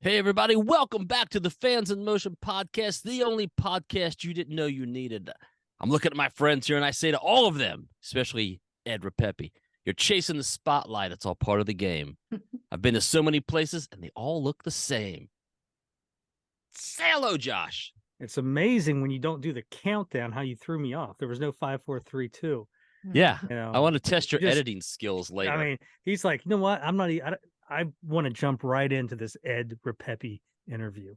Hey, everybody. Welcome back to the Fans in Motion podcast, the only podcast you didn't know you needed. I'm looking at my friends here, and I say to all of them, especially Ed Ripepi, you're chasing the spotlight. It's all part of the game. I've been to so many places, and they all look the same. Say hello, Josh. It's amazing when you don't do the countdown how you threw me off. There was no 5, 4, 3, 2. Yeah, You know, I want to test your editing skills later. I mean, he's like, you know what? I'm not. I want to jump right into this Ed Ripepi interview.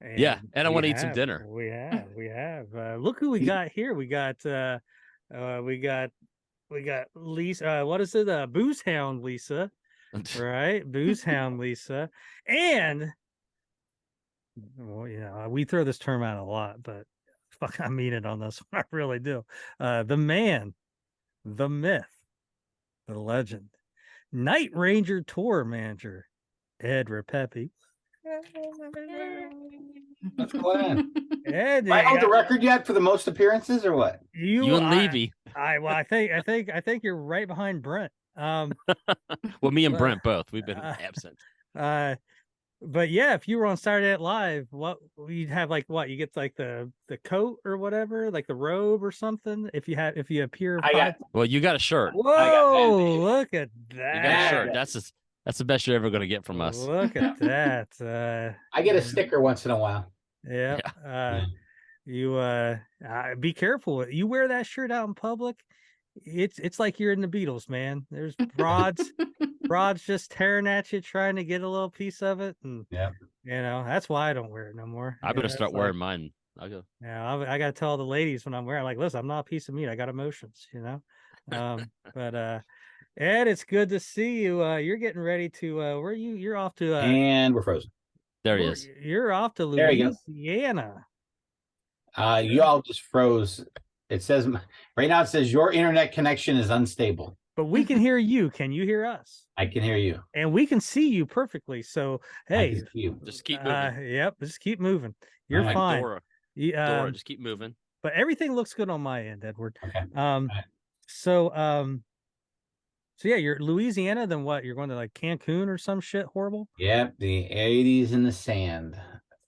And I want to eat some dinner. We have. Look who we got here. We got Lisa. What is it? Booze Hound Lisa, right? Booze Hound Lisa, and well, we throw this term out a lot, but fuck, I mean it on this one. I really do. The man, the myth, the legend, Night Ranger tour manager, Ed Ripepi. What's going on? Ed, I hold the record yet for the most appearances, or what? You and Levy. I think you're right behind Brent. Well, me and Brent both. We've been absent. But yeah, if you were on Saturday Night Live, what you'd have you get like the coat or whatever, like the robe or something. If you appear, well, you got a shirt. Whoa, look at that! You got a shirt. That's the best you're ever gonna get from us. Look at that. I get a sticker once in a while. Yeah. You be careful. You wear that shirt out in public, it's like you're in the Beatles, man. There's broads just tearing at you, trying to get a little piece of it. And that's why I don't wear it no more. I better start wearing mine. I'll go. Yeah, I gotta tell the ladies when I'm wearing, like, listen, I'm not a piece of meat. I got emotions, But Ed, it's good to see you. You're getting ready to you're off to and we're frozen. There he is. You're off to Louisiana. You all just froze. It says right now, it says your internet connection is unstable. But we can hear you. Can you hear us? I can hear you. And we can see you perfectly. So, hey. Just keep moving. Yep, just keep moving. You're fine. Dora, just keep moving. But everything looks good on my end, Edward. Okay. So yeah, you're Louisiana, then what? You're going to like Cancun or some shit horrible? Yep, the 80s in the sand.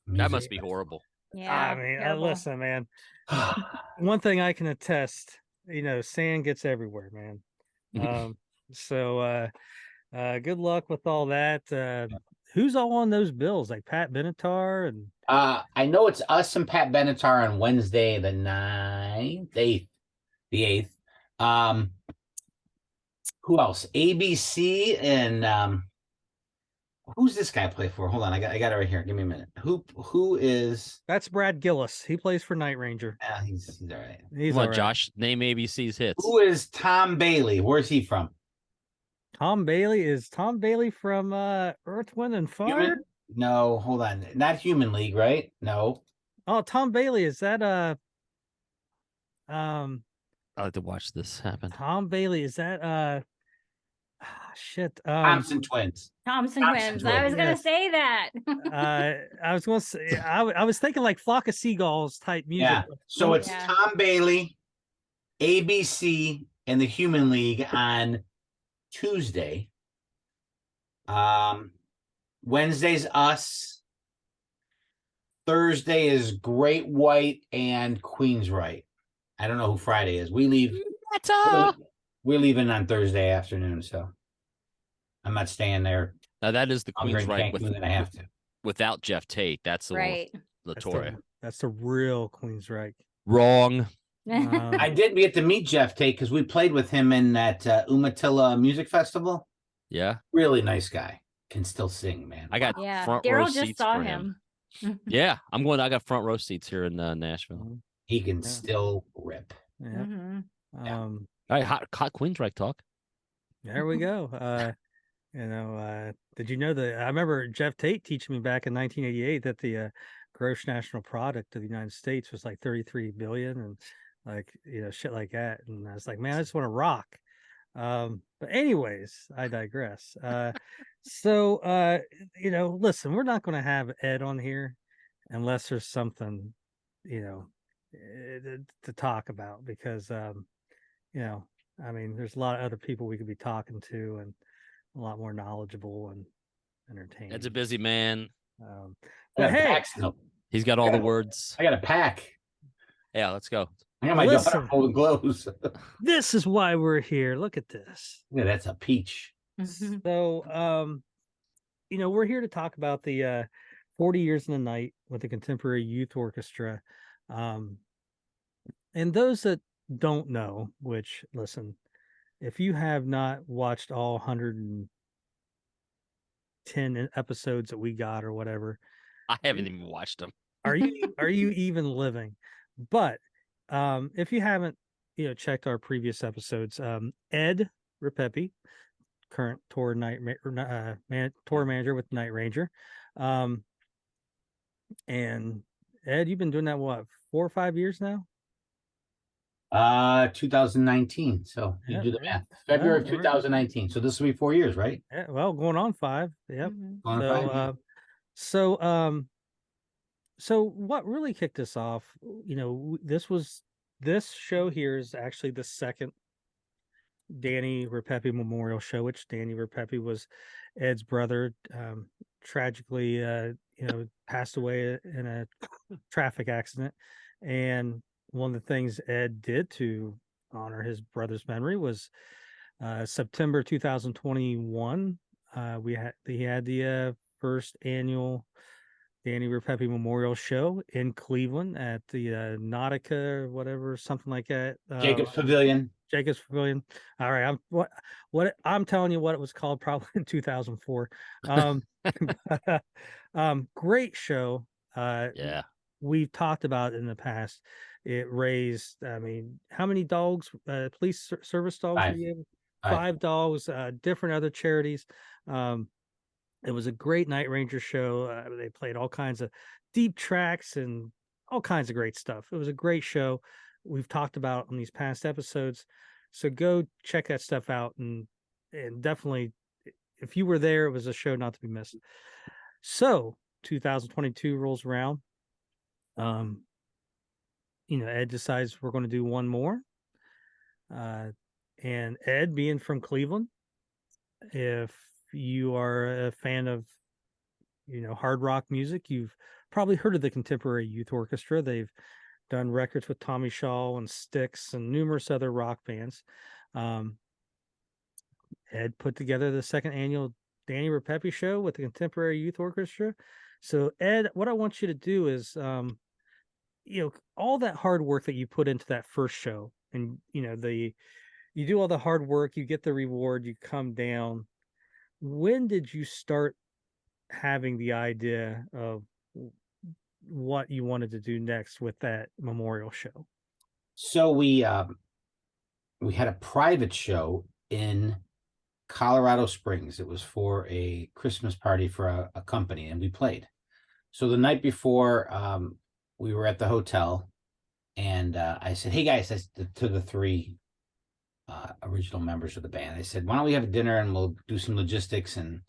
That must be horrible. Yeah. I mean, listen, man. One thing I can attest, sand gets everywhere, man. So good luck with all that. Who's all on those bills? Like Pat Benatar and I know it's us and Pat Benatar on Wednesday the 8th. Who else? ABC and who's this guy play for? Hold on, I got it right here. Give me a minute. Who is? That's Brad Gillis. He plays for Night Ranger. Yeah, he's all right. Come on, Josh. Name ABC's hits. Who is Tom Bailey? Where's he from? Tom Bailey from Earth, Wind, and Fire? No, hold on. Not Human League, right? No. Oh, Tom Bailey, is that I like to watch this happen. Tom Bailey, is that shit. Thompson Twins. Thompson Twins. I was gonna say that. I was gonna say I was thinking like Flock of Seagulls type music. Yeah. So it's Tom Bailey, ABC, and the Human League on Tuesday. Wednesday's us. Thursday is Great White and Queensryche. I don't know who Friday is. We leave. We're leaving on Thursday afternoon, so I'm not staying there. Now that is the Queensryche without Jeff Tate. That's the right. Latoya. That's the real Queensryche. Wrong. I did get to meet Jeff Tate because we played with him in that Umatilla Music Festival. Yeah. Really nice guy. Can still sing, man. I got front row seats just saw for him. Yeah, I got front row seats here in Nashville. He can still rip. Yeah. Mm-hmm. All right, hot Queensryche talk. There we go. Did you know that? I remember Jeff Tate teaching me back in 1988 that the gross national product of the United States was like 33 billion and shit like that. And I was like, man, I just want to rock. But anyways, I digress. So listen, we're not going to have Ed on here unless there's something, to talk about because, I mean, there's a lot of other people we could be talking to and a lot more knowledgeable and entertaining. Ed's a busy man. But hey, pack still. He's got all the words. I got a pack. Yeah, let's go. I got my daughter holding gloves. This is why we're here. Look at this. Yeah, that's a peach. So, we're here to talk about the 40 Years in the Night with the Contemporary Youth Orchestra. And those that don't know, which, listen, if you have not watched all 110 episodes that we got or whatever, I haven't even watched them. Are you even living? But if you haven't, checked our previous episodes, Ed Ripepi, current tour tour manager with Night Ranger, and Ed, you've been doing that 4 or 5 years now? 2019. So you do the math. February of 2019. So this will be 4 years, right? Yeah, well, going on 5. Yep. Going on 5. So what really kicked us off, this show here is actually the second Danny Ripepi Memorial Show, which Danny Ripepi was Ed's brother, tragically, passed away in a traffic accident. And one of the things Ed did to honor his brother's memory was September 2021. He had the first annual Danny Ripepi Memorial Show in Cleveland at the Nautica or whatever, something like that. Jacobs Pavilion. All right, I'm telling you what it was called, probably in 2004. Great show. Yeah, we've talked about it in the past. It raised, how many dogs? Police service dogs? 5 dogs. Different other charities. It was a great Night Ranger show. They played all kinds of deep tracks and all kinds of great stuff. It was a great show. We've talked about on these past episodes. So go check that stuff out. And definitely, if you were there, it was a show not to be missed. So 2022 rolls around. Ed decides we're going to do one more. And Ed, being from Cleveland, if you are a fan of, hard rock music, you've probably heard of the Contemporary Youth Orchestra. They've done records with Tommy Shaw and Styx and numerous other rock bands. Ed put together the second annual Danny Ripepi show with the Contemporary Youth Orchestra. So Ed, what I want you to do is, all that hard work that you put into that first show, and you do all the hard work, you get the reward, you come down. When did you start having the idea of what you wanted to do next with that memorial show? So we had a private show in Colorado Springs. It was for a Christmas party for a company, and we played. So the night before, we were at the hotel, and I said, "Hey guys," to the 3 original members of the band, I said, "Why don't we have a dinner and we'll do some logistics and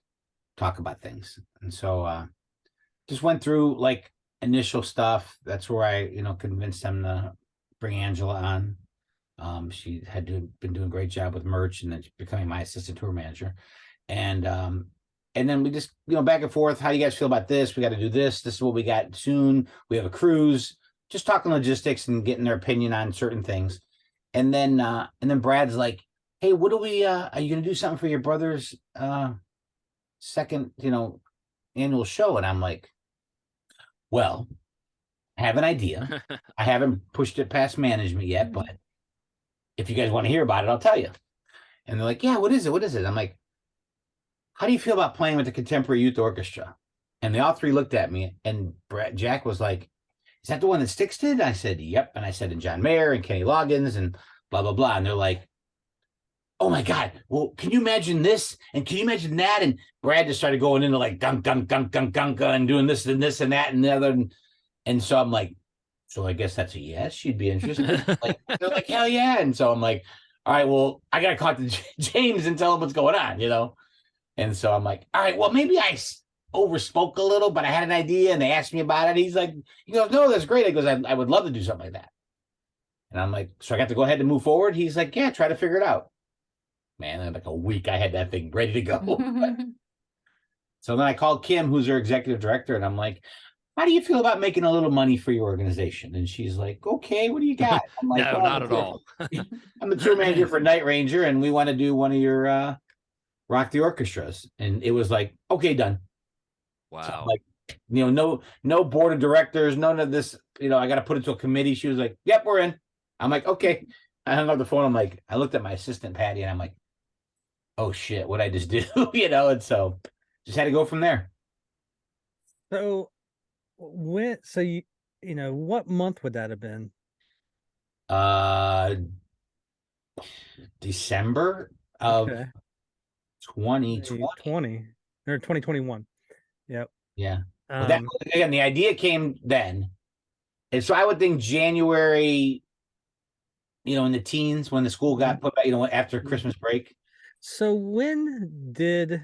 talk about things?" And so just went through like initial stuff. That's where I convinced them to bring Angela on. She had been doing a great job with merch, and then becoming my assistant tour manager. And then we just back and forth. How do you guys feel about this? We got to do this. This is what we got soon. We have a cruise. Just talking logistics and getting their opinion on certain things. And then Brad's like, "Hey, what do we? Are you gonna do something for your brother's second, annual show?" And I'm like, "Well, I have an idea. I haven't pushed it past management yet, but if you guys want to hear about it, I'll tell you." And they're like, "Yeah, what is it? What is it?" I'm like, "How do you feel about playing with the Contemporary Youth Orchestra?" And they all 3 looked at me, and Jack was like, "Is that the one that Styx did?" I said, "Yep." And I said, "And John Mayer and Kenny Loggins and blah, blah, blah." And they're like, "Oh my God, well, can you imagine this? And can you imagine that?" And Brad just started going into like gunk, gunk, gunk, gunk, gunk, and doing this and this and that and the other. And so I'm like, "So I guess that's a yes, you'd be interested." They're like, "Hell yeah." And so I'm like, "All right, well, I got to talk to James and tell him what's going on, And so I'm like, "All right, well, maybe I overspoke a little, but I had an idea," and they asked me about it. He goes, "No, that's great." He goes, I would love to do something like that." And I'm like, "So I got to go ahead and move forward?" He's like, "Yeah, try to figure it out." Man, in like a week, I had that thing ready to go. So then I called Kim, who's our executive director, and I'm like, how do you feel about making a little money for your organization? And she's like, okay, what do you got? I'm like, No, well, not at all. I'm the tour manager for Night Ranger, and we want to do one of your Rock the Orchestras. And it was like, okay, done. Wow. So like, no board of directors, none of this, I got to put it to a committee. She was like, yep, we're in. I'm like, okay. I hung up the phone. I looked at my assistant, Patty, and I'm like, oh shit, what'd I just do? And so just had to go from there. So what month would that have been? December of 2020 or 2021. Yep. Yeah. Well, that again, the idea came then. And so I would think January, in the teens when the school got put back, after Christmas break. So when did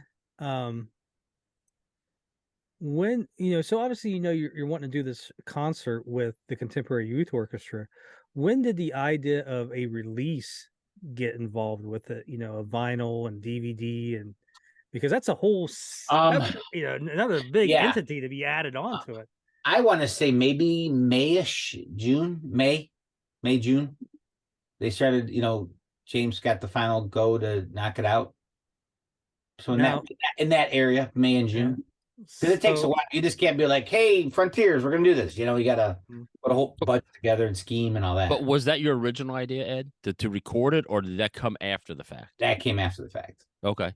so obviously you're wanting to do this concert with the Contemporary Youth Orchestra. When did the idea of a release get involved with it? A vinyl and DVD, and because that's a whole another big entity to be added onto it. I want to say maybe May-ish, June. June. They started, James got the final go to knock it out. So in that area, May and June. Because it takes a while. You just can't be like, hey, Frontiers, we're going to do this. You got to put a whole budget together and scheme and all that. But was that your original idea, Ed, to record it, or did that come after the fact? That came after the fact. Okay.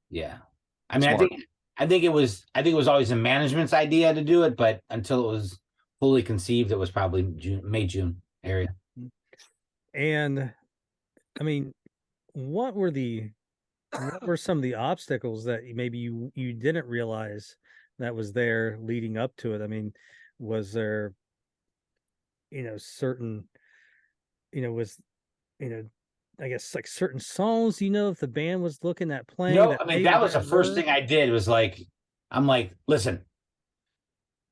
Yeah. I mean, I think it was always a management's idea to do it, but until it was fully conceived, it was probably May, June area. And I mean, what were some of the obstacles that maybe you didn't realize that was there leading up to it? I mean, was there, certain, I guess like certain songs, if the band was looking at playing. That was the first thing I did was I'm like, listen,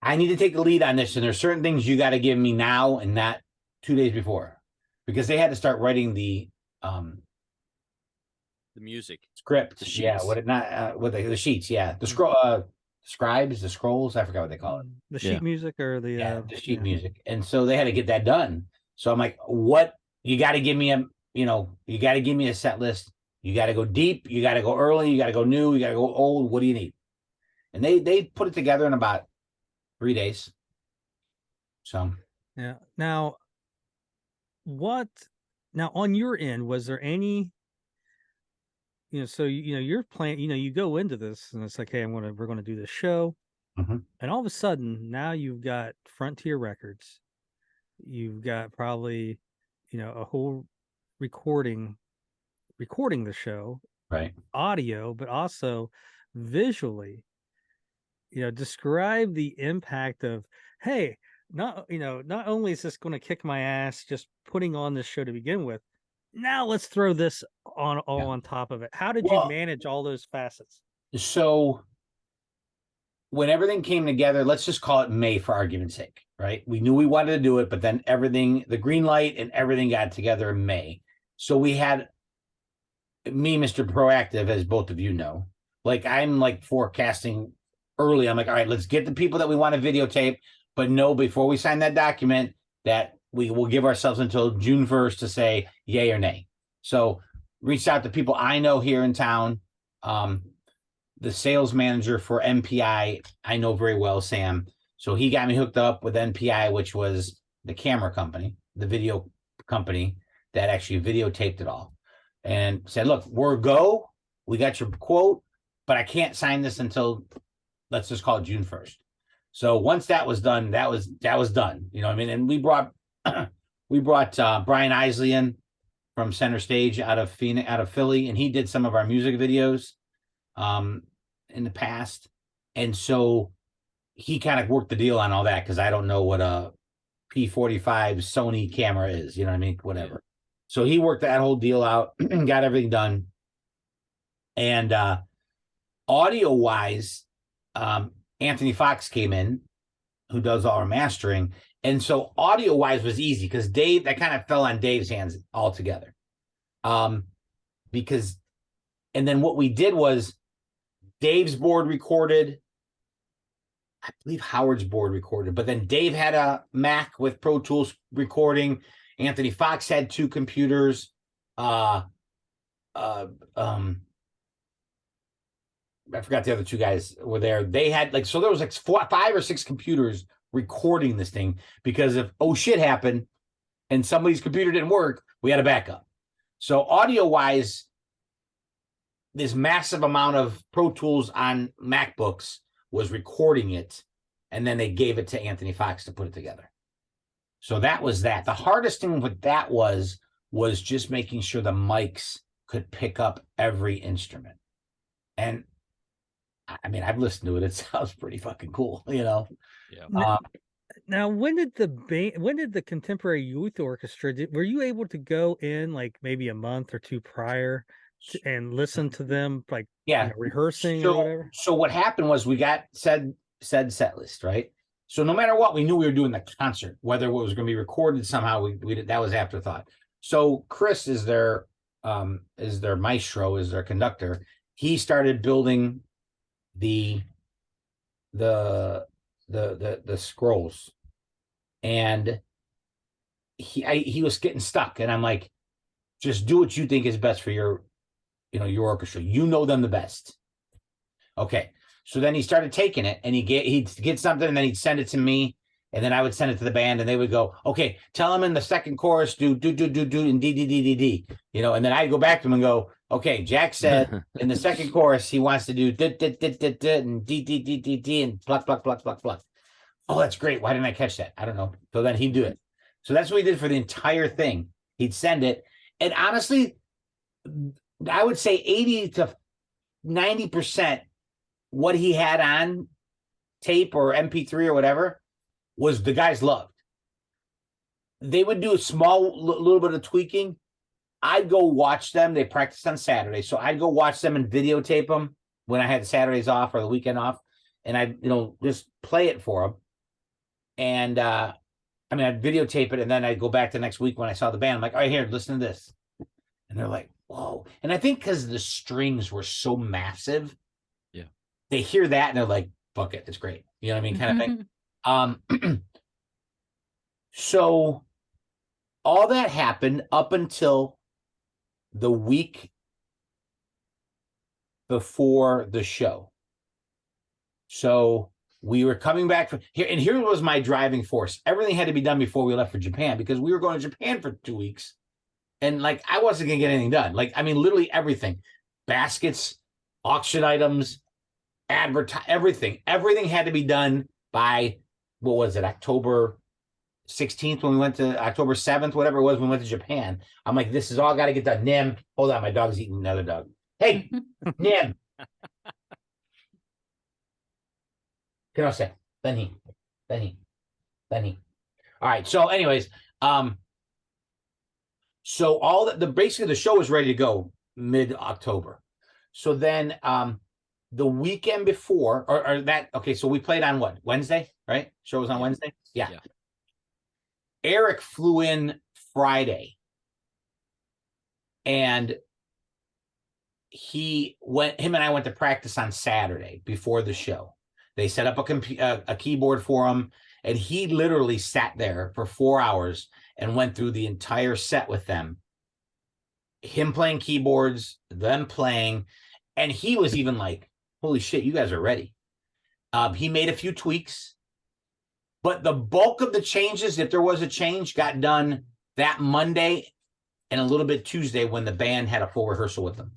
I need to take the lead on this. And there's certain things you got to give me now and not 2 days before, because they had to start writing the music script. The sheets. The sheets. Yeah. The scribes, the scrolls. I forgot what they call it. The sheet music or the sheet music. And so they had to get that done. So I'm like, what? You got to give me you got to give me a set list. You got to go deep. You got to go early. You got to go new. You got to go old. What do you need? And they put it together in about 3 days. So yeah. Now on your end, was there any? So you're playing. You go into this, and it's like, hey, we're going to do this show, and all of a sudden now you've got Frontier Records. You've got probably a whole recording the show, right? Audio, but also visually. Describe the impact of, hey, not only is this going to kick my ass just putting on this show to begin with, now let's throw this on top of it. How did you manage all those facets? So when everything came together, let's just call it May for argument's sake, right? We knew we wanted to do it, but then the green light and everything got together in May. So we had me, Mr. Proactive, as both of you know, I'm forecasting early. I'm like, all right, let's get the people that we want to videotape, but no, before we sign that document, that we will give ourselves until June 1st to say yay or nay. So reached out to people I know here in town. The sales manager for MPI, I know very well, Sam. So he got me hooked up with NPI, which was the camera company, the video company that actually videotaped it all, and said, look, we're go. We got your quote, but I can't sign this until, let's just call it June 1st. So once that was done, that was done. You know what I mean? And we brought Brian Isley in from Center Stage out of Philly, and he did some of our music videos in the past. And so he kind of worked the deal on all that, because I don't know what a P45 Sony camera is, you know what I mean? Whatever. So he worked that whole deal out and got everything done. And audio wise, Anthony Fox came in, who does all our mastering. And so audio wise was easy, because Dave, that kind of fell on Dave's hands altogether. And then what we did was, Dave's board recorded. I believe Howard's board recorded, but then Dave had a Mac with Pro Tools recording. Anthony Fox had 2 computers. I forgot the other 2 guys were there. They had like, so there was like 5 or 6 computers recording this thing, because if shit happened and somebody's computer didn't work, we had a backup. So audio wise, this massive amount of Pro Tools on MacBooks was recording it, and then they gave it to Anthony Fox to put it together. So that was that. The hardest thing with that was just making sure the mics could pick up every instrument. And I mean, I've listened to it. It sounds pretty fucking cool, you know? Yeah. Now, when did the Contemporary Youth Orchestra, were you able to go in like maybe a month or 2 prior and listen to them, like, rehearsing or whatever? So what happened was we got said set list, right? So no matter what, we knew we were doing the concert, whether it was going to be recorded somehow. We did, that was afterthought. So Chris is their maestro, is their conductor. He started building the scrolls, and he was getting stuck, and I'm like, just do what you think is best for your orchestra. You know them the best. Okay. So then he started taking it, and he'd get something, and then he'd send it to me, and then I would send it to the band, and they would go, okay, tell him in the second chorus, do, and D, and then I'd go back to him and go, okay, Jack said in the second chorus, he wants to do and D, and pluck. Oh, that's great. Why didn't I catch that? I don't know. So then he'd do it. So that's what he did for the entire thing. He'd send it. And honestly, I would say 80 to 90% what he had on tape or MP3 or whatever was the guys loved. They would do a small little bit of tweaking. I'd go watch them. They practiced on Saturday. So I'd go watch them and videotape them when I had Saturdays off or the weekend off. And I'd, just play it for them. And I'd videotape it, and then I'd go back the next week when I saw the band. I'm like, all right, here, listen to this. And they're like, whoa. And I think because the strings were so massive, they hear that and they're like, fuck it, it's great. You know what I mean? Kind of thing. So all that happened up until the week before the show. So we were coming back from here, and here was my driving force. Everything had to be done before we left for Japan, because we were going to Japan for 2 weeks. And like, I wasn't going to get anything done. Like, I mean, literally everything, baskets, auction items, everything had to be done by, what was it, October 16th when we went to October 7th, whatever it was, when we went to Japan. I'm like, this is all got to get done. Nim, hold on, my dog's eating another dog. Hey, Nim. Can I say Benny? All right. So, anyways, so all basically the show was ready to go mid-October. So then, the weekend before, or that, okay, so we played on what, Wednesday, right? Show was on Wednesday? Yeah. Eric flew in Friday, and him and I went to practice on Saturday before the show. They set up a keyboard for him, and he literally sat there for 4 hours and went through the entire set with them. Him playing keyboards, them playing, and he was even like, holy shit, you guys are ready. He made a few tweaks, but the bulk of the changes, if there was a change, got done that Monday and a little bit Tuesday when the band had a full rehearsal with them.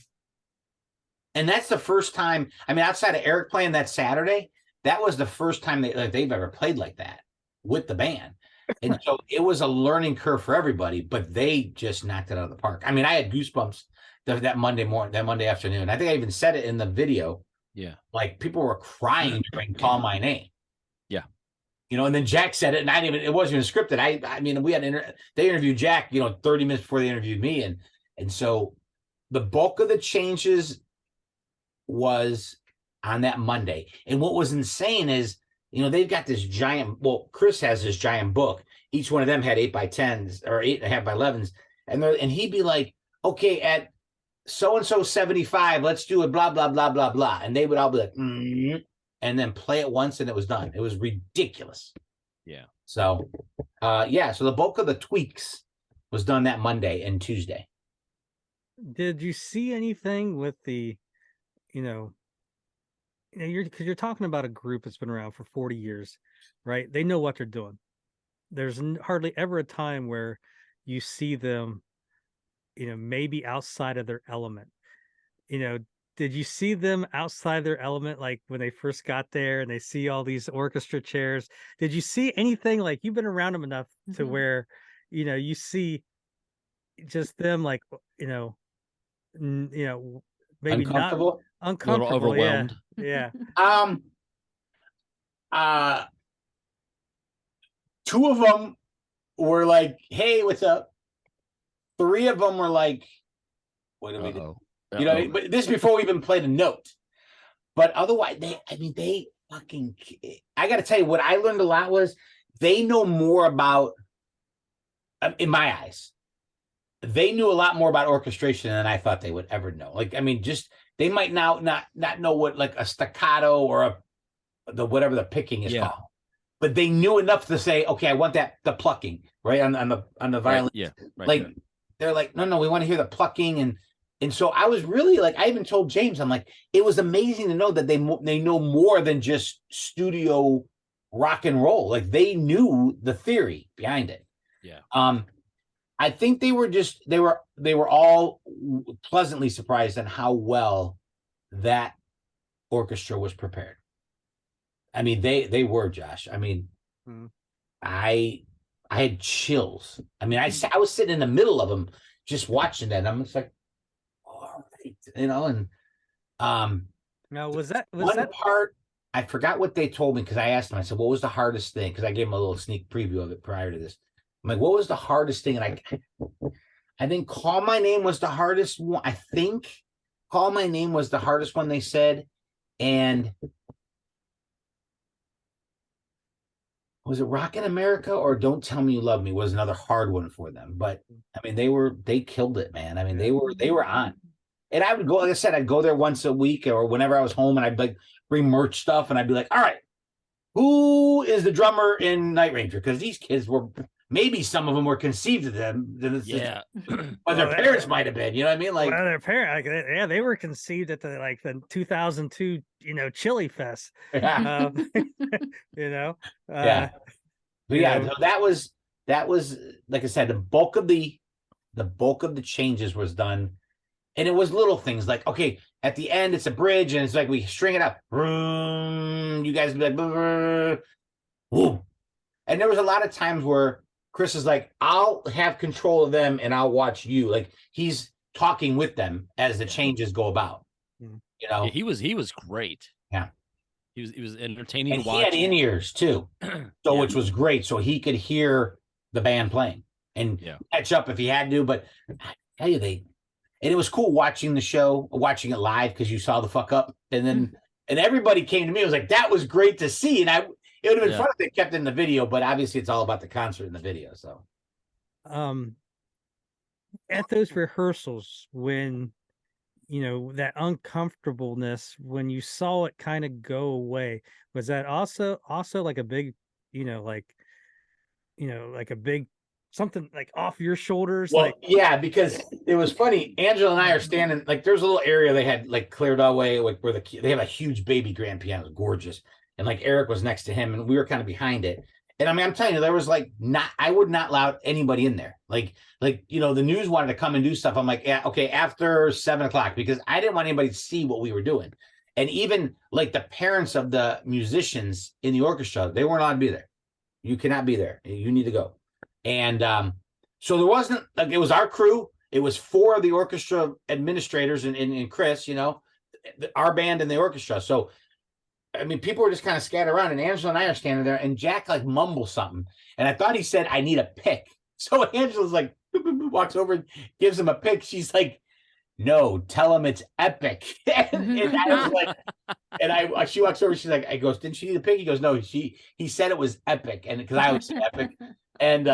And that's the first time, outside of Eric playing that Saturday, that was the first time they've ever played like that with the band. And so it was a learning curve for everybody, but they just knocked it out of the park. I had goosebumps that Monday morning, that Monday afternoon. I think I even said it in the video. Yeah. Like, people were crying during Call My Name. Yeah. And then Jack said it, and it wasn't even scripted. We had they interviewed Jack, 30 minutes before they interviewed me. And so the bulk of the changes was on that Monday. And what was insane is, they've got this giant, Chris has this giant book. Each one of them had 8x10s or 8.5x11s. And he'd be like, okay, at so-and-so 75, let's do it, blah, blah, blah, blah, blah. And they would all be like, and then play it once and it was done. It was ridiculous. Yeah. So, so the bulk of the tweaks was done that Monday and Tuesday. Did you see anything with the, because you're talking about a group that's been around for 40 years, right? They know what they're doing. There's hardly ever a time where you see them, maybe outside of their element. Did you see them outside their element, like when they first got there and they see all these orchestra chairs? Did you see anything, like, you've been around them enough to where, you see just them, like, maybe Uncomfortable? not uncomfortable, overwhelmed. Yeah. Two of them were like, "Hey, what's up?" Three of them were like, "What do we do?" But this is before we even played a note. But otherwise, they fucking. I got to tell you, what I learned a lot was they know more about. In my eyes, they knew a lot more about orchestration than I thought they would ever know. Like, just they might now not know what, like, a staccato or whatever the picking is called, but they knew enough to say, okay, I want the plucking right on the violin. Right, they're like, no, we want to hear the plucking, and so I was really like, I even told James, I'm like, it was amazing to know that they know more than just studio rock and roll. Like, they knew the theory behind it. Yeah. I think they were all pleasantly surprised at how well that orchestra was prepared. They were, Josh. I had chills. I was sitting in the middle of them just watching that, and I'm just like, all right, and now was that part? I forgot what they told me, because I asked them, I said, what was the hardest thing? Because I gave them a little sneak preview of it prior to this. I'm like, what was the hardest thing? And I think Call My Name was the hardest one. I think Call My Name was the hardest one, they said. And was it Rockin' America or Don't Tell Me You Love Me was another hard one for them. But they killed it, man. They were on. And I would go, like I said, I'd go there once a week or whenever I was home, and I'd like bring merch stuff, and I'd be like, all right, who is the drummer in Night Ranger? Because these kids were, maybe some of them were conceived of them. But their parents might have been, you know what I mean? Like, well, their parents, they were conceived at the 2002, Chili Fest. yeah. So that was like I said, the bulk of the changes was done, and it was little things like, okay, at the end it's a bridge, and it's like we string it up. You guys be like, woo. And there was a lot of times where Chris is like, I'll have control of them and I'll watch you. Like, he's talking with them as the changes go about. He was great. Yeah. He was entertaining and to watch. He had in-ears too. So which was great. So he could hear the band playing and catch up if he had to. But I tell you, and it was cool watching the show, watching it live, because you saw the fuck up. And then and everybody came to me. It was like, that was great to see. And it would have been fun if they kept in the video, but obviously it's all about the concert in the video. So at those rehearsals, when that uncomfortableness, when you saw it kind of go away, was that also like a big, like a big something like off your shoulders? Well, like, yeah, because it was funny. Angela and I are standing, like, there's a little area they had like cleared away, like where they have a huge baby grand piano, gorgeous, and like Eric was next to him, and we were kind of behind it. And I'm telling you, there was like I would not allow anybody in there. Like the news wanted to come and do stuff. I'm like, yeah, okay, after 7:00, because I didn't want anybody to see what we were doing. And even like the parents of the musicians in the orchestra, they weren't allowed to be there. You cannot be there. You need to go. And so there wasn't, like, it was our crew. It was 4 of the orchestra administrators and Chris, our band and the orchestra. So people were just kind of scattered around, and Angela and I are standing there, and Jack like mumbles something, and I thought he said, "I need a pick." So Angela's like, boop, boop, boop, walks over, gives him a pick. She's like, "No, tell him it's epic." and I was like, and she walks over, she's like, I goes, "Didn't she need a pick?" He goes, "No, he said it was epic," and because I was epic, and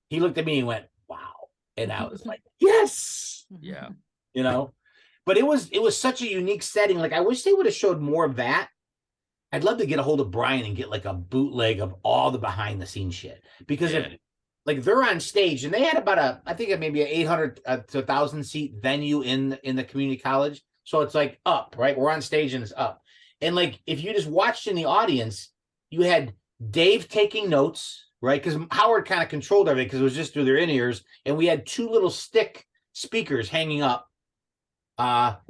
he looked at me and went, "Wow," and I was like, "Yes." Yeah. But it was such a unique setting. Like, I wish they would have showed more of that. I'd love to get a hold of Brian and get like a bootleg of all the behind the scenes shit, because if like they're on stage and they had about I think maybe an 800 to 1,000 seat venue in the community college. So it's like up, right? We're on stage and it's up. And like, if you just watched in the audience, you had Dave taking notes, right? Because Howard kind of controlled everything because it was just through their in-ears. And we had 2 little stick speakers hanging up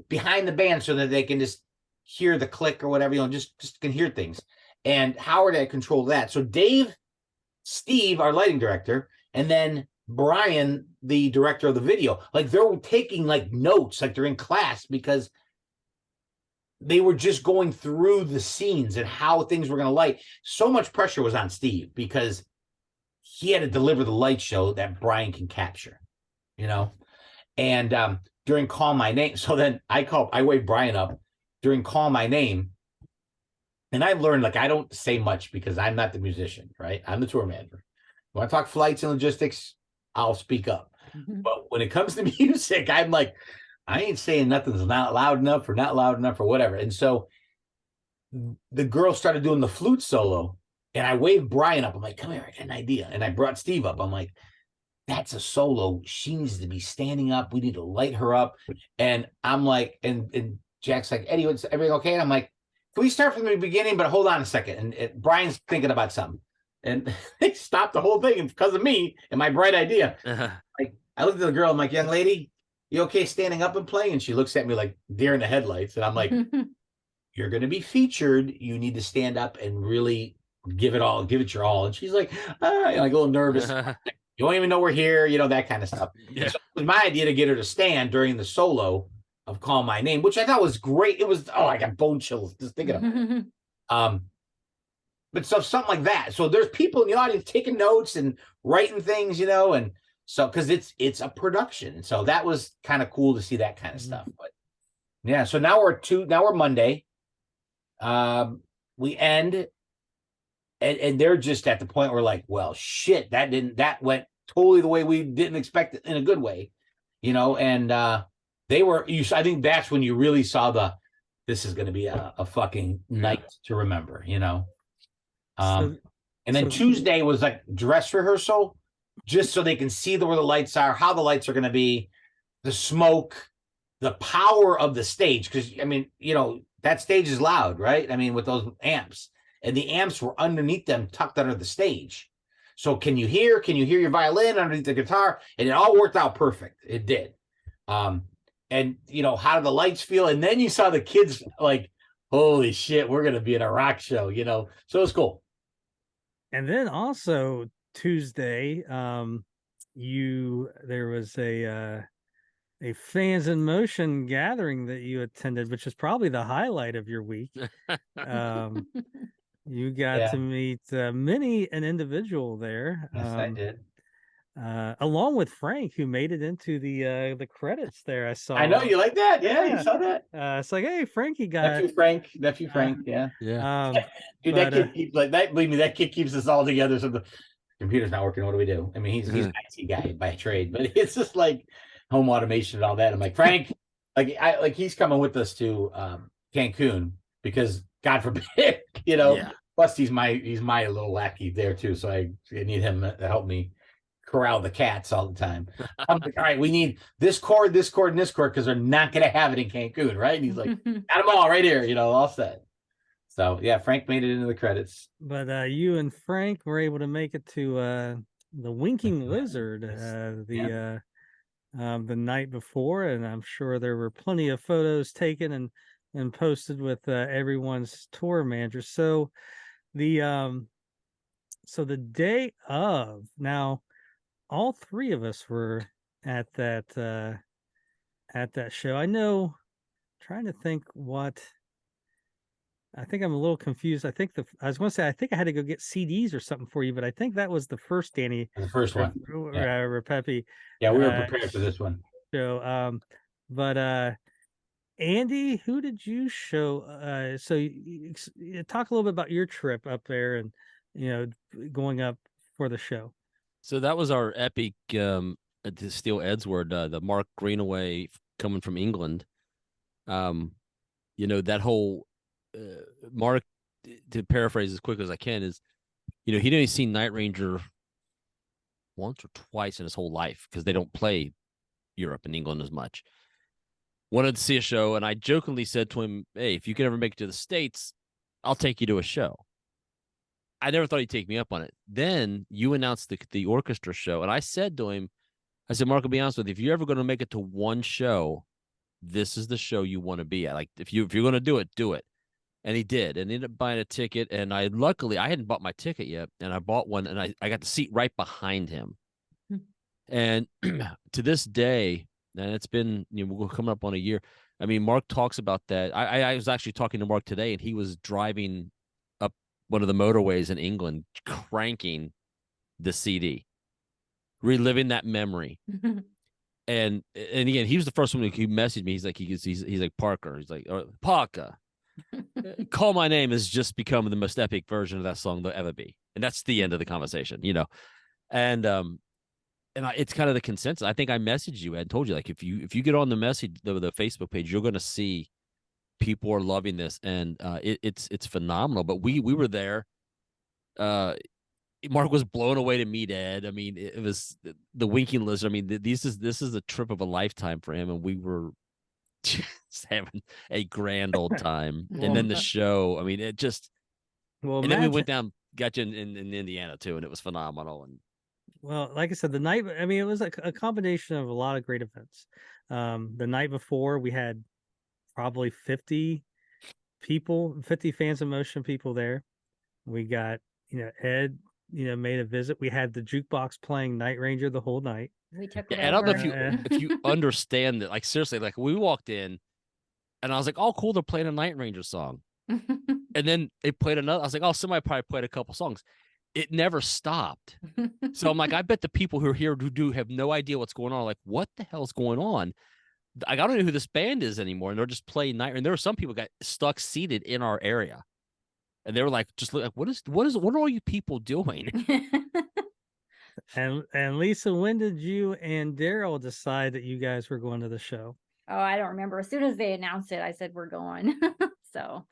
behind the band so that they can just hear the click or whatever, just can hear things. And Howard had control of that. So Dave, Steve, our lighting director, and then Brian, the director of the video, like they're taking like notes, like they're in class, because they were just going through the scenes and how things were going to light. So much pressure was on Steve because he had to deliver the light show that Brian can capture, and during Call My Name. So then I waved Brian up during Call My Name. And I've learned, like, I don't say much because I'm not the musician, right? I'm the tour manager. When I talk flights and logistics, I'll speak up. But when it comes to music, I'm like, I ain't saying nothing's not loud enough or whatever. And so the girl started doing the flute solo, and I waved Brian up. I'm like, come here, I got an idea. And I brought Steve up. I'm like, that's a solo. She needs to be standing up. We need to light her up. And I'm like, and Jack's like, Eddie, is everything okay? And I'm like, can we start from the beginning? But hold on a second. And Brian's thinking about something. And they stopped the whole thing because of me and my bright idea. Like, I looked at the girl. I'm like, young lady, you okay standing up and playing? And she looks at me like deer in the headlights. And I'm like, you're going to be featured. You need to stand up and really give it your all. And she's like, like a little nervous. You don't even know we're here, that kind of stuff. Yeah. So it was my idea to get her to stand during the solo of Call My Name, which I thought was great. It was, I got bone chills just thinking about it. But so something like that. So there's people in the audience taking notes and writing things, and so because it's a production. And so that was kind of cool to see that kind of stuff. But yeah, so now we're Monday. We end, and they're just at the point where like, well, shit, that went totally the way we didn't expect it, in a good way, and I think that's when you really saw this is going to be a fucking night to remember, and then Tuesday was like dress rehearsal, just so they can see where the lights are, how the lights are going to be, the smoke, the power of the stage. Because, I mean, that stage is loud, right? I mean, with those amps. And the amps were underneath them, tucked under the stage. So can you hear your violin underneath the guitar? And it all worked out perfect. It did. And, how did the lights feel? And then you saw the kids like, holy shit, we're going to be in a rock show, So it was cool. And then also Tuesday, there was a Fans in Motion gathering that you attended, which is probably the highlight of your week. You got to meet many an individual there. Yes, I did. Along with Frank, who made it into the credits there. I saw. I know you like that. Yeah, you saw that. It's like, hey, Frankie got nephew Frank. Yeah. Dude, that kid keeps like that. Believe me, that kid keeps us all together. So the computer's not working. What do we do? I mean, he's an IT guy by trade, but it's just like home automation and all that. I'm like, Frank, he's coming with us to Cancun because God forbid, Plus he's my little lackey there too, so I need him to help me corral the cats all the time. I'm like, all right, we need this cord, and this cord, because they're not going to have it in Cancun, right? And he's like, got them all right here, all set. So yeah, Frank made it into the credits. But you and Frank were able to make it to the Winking Lizard the night before, and I'm sure there were plenty of photos taken and posted with everyone's tour manager. So the day of, now all three of us were at that show. I know, trying to think what. I think I'm a little confused. I think I was going to say, I think I had to go get CDs or something for you, but I think that was the first Danny. The first one. Ripepi. Yeah, we were prepared for this one. So, but Andy, who did you show? So you talk a little bit about your trip up there and, going up for the show. So that was our epic, to steal Ed's word, the Mark Greenaway coming from England. You know, that whole Mark, to paraphrase as quick as I can, is, you know, he'd only seen Night Ranger once or twice in his whole life because they don't play Europe and England as much. Wanted to see a show, and I jokingly said to him, "Hey, if you can ever make it to the States, I'll take you to a show." I never thought he'd take me up on it. Then you announced the orchestra show, and I said to him, I said, "Mark, I'll be honest with you, if you're ever going to make it to one show, this is the show you want to be at. Like, if you're going to do it, do it." And he did, and ended up buying a ticket. And I hadn't bought my ticket yet, and I bought one, and I got the seat right behind him. And to this day, and it's been, you know, we're coming up on a year. I mean, Mark talks about that. I was actually talking to Mark today, and he was driving up one of the motorways in England, cranking the CD, reliving that memory. And again, he was the first one who messaged me. He's like, Parker. He's like, Parker, Call My Name has just become the most epic version of that song there'll ever be. And that's the end of the conversation, you know. And it's kind of the consensus. I think I messaged you and told you, like, if you get on the Facebook page, you're going to see people are loving this, and it's phenomenal. But we were there. Mark was blown away to meet Ed. I mean, it was the Winking Lizard. I mean, this is a trip of a lifetime for him, and we were just having a grand old time. And then the show, I mean, it just. Well, and then we went down, got you in Indiana too, and it was phenomenal. And well, like I said, the night, I mean, it was like a combination of a lot of great events. The night before, we had probably 50 Fans in Motion people there. We got, you know, Ed, you know, made a visit. We had the jukebox playing Night Ranger the whole night. We took it over. I don't know if you understand that. Like, seriously, like, we walked in, and I was like, "Oh, cool, they're playing a Night Ranger song." And then they played another. I was like, "Oh, somebody probably played a couple songs." It never stopped. So I'm like, I bet the people who are here who have no idea what's going on are like, what the hell's going on? I don't know who this band is anymore, and they're just playing Night. And there were some people got stuck seated in our area, and they were like, just like, what are all you people doing? And Lisa, when did you and Daryl decide that you guys were going to the show? Oh, I don't remember. As soon as they announced it, I said, we're going. So.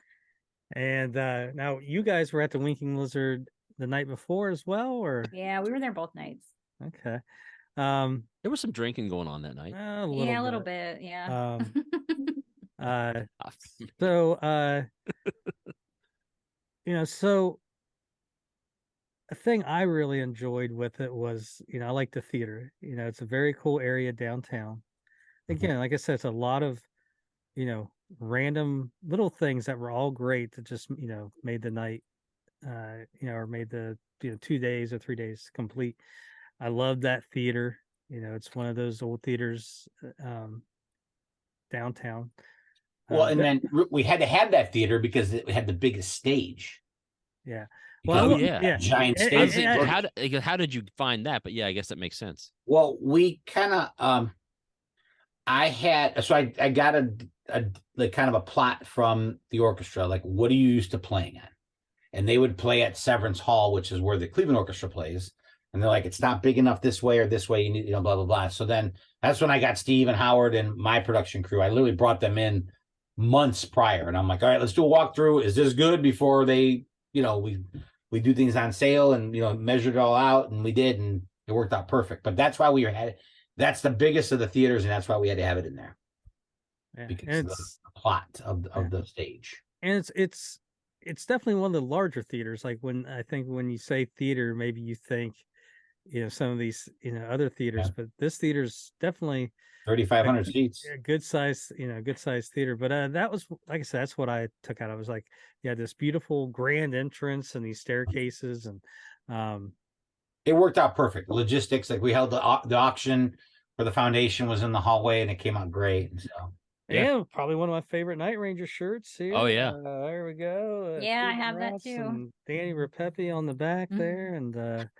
And now you guys were at the Winking Lizard the night before as well, or? Yeah, we were there both nights. Okay. There was some drinking going on that night. A little bit. Yeah. So, you know, so a thing I really enjoyed with it was, you know, I like the theater. You know, it's a very cool area downtown. Again, like I said, it's a lot of, you know, random little things that were all great that just, you know, made the night, you know, or made the, you know, 2 days or 3 days complete. I love that theater. You know, it's one of those old theaters downtown. Well, and then we had to have that theater because it had the biggest stage. Yeah. Well, yeah, giant stage. How did you find that? But yeah, I guess that makes sense. Well, we kind of, I got a like kind of a plot from the orchestra, like, what are you used to playing at? And they would play at Severance Hall, which is where the Cleveland Orchestra plays. And they're like, it's not big enough this way or this way. You need, you know, blah, blah, blah. So then that's when I got Steve and Howard and my production crew. I literally brought them in months prior. And I'm like, all right, let's do a walkthrough. Is this good? Before they, you know, we do things on sale and, you know, measured it all out. And we did. And it worked out perfect. But that's why that's the biggest of the theaters. And that's why we had to have it in there. Yeah, because of the plot of the stage. And it's definitely one of the larger theaters. Like when you say theater, maybe you think, you know, some of these, you know, other theaters, but this theater's definitely 3,500 seats. A good size theater. But that was, like I said, that's what I took out. I was like, yeah, this beautiful grand entrance and these staircases, and it worked out perfect. Logistics, like we held the auction for the foundation was in the hallway, and it came out great. And so. Yeah, probably one of my favorite Night Ranger shirts here. Oh yeah, there we go. Yeah, I have that too. And Danny Ripepi on the back there. And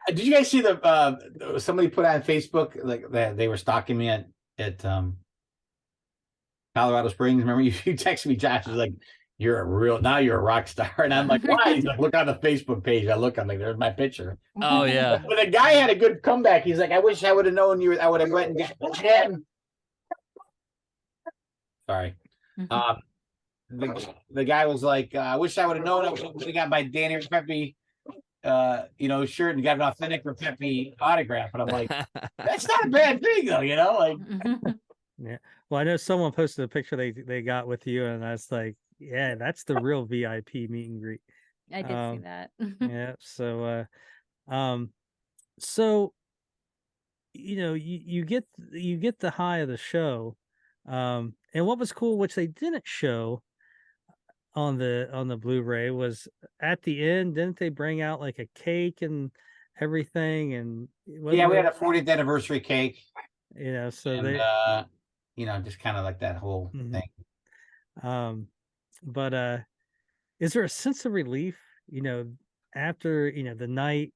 did you guys see the somebody put on Facebook like that they were stalking me at Colorado Springs? Remember you texted me, Josh? Was like, you're a rock star, and I'm like, why? He's like, look on the Facebook page. I'm like, there's my picture. Oh yeah. But the guy had a good comeback. He's like, I wish I would have known you. I would have went and got him. Sorry. The guy was like, I wish I would have known. I would have got my Danny Ripepi, shirt and got an authentic Ripepi autograph. And I'm like, that's not a bad thing though, like. Yeah. Well, I know someone posted a picture they got with you, and I was like, yeah, that's the real VIP meet and greet. I did see that. Yeah. So you get the high of the show, and what was cool, which they didn't show on the Blu-ray, was at the end, didn't they bring out like a cake and everything? And we had a 40th anniversary cake. So and, they just kind of like that whole thing. But is there a sense of relief, after the night,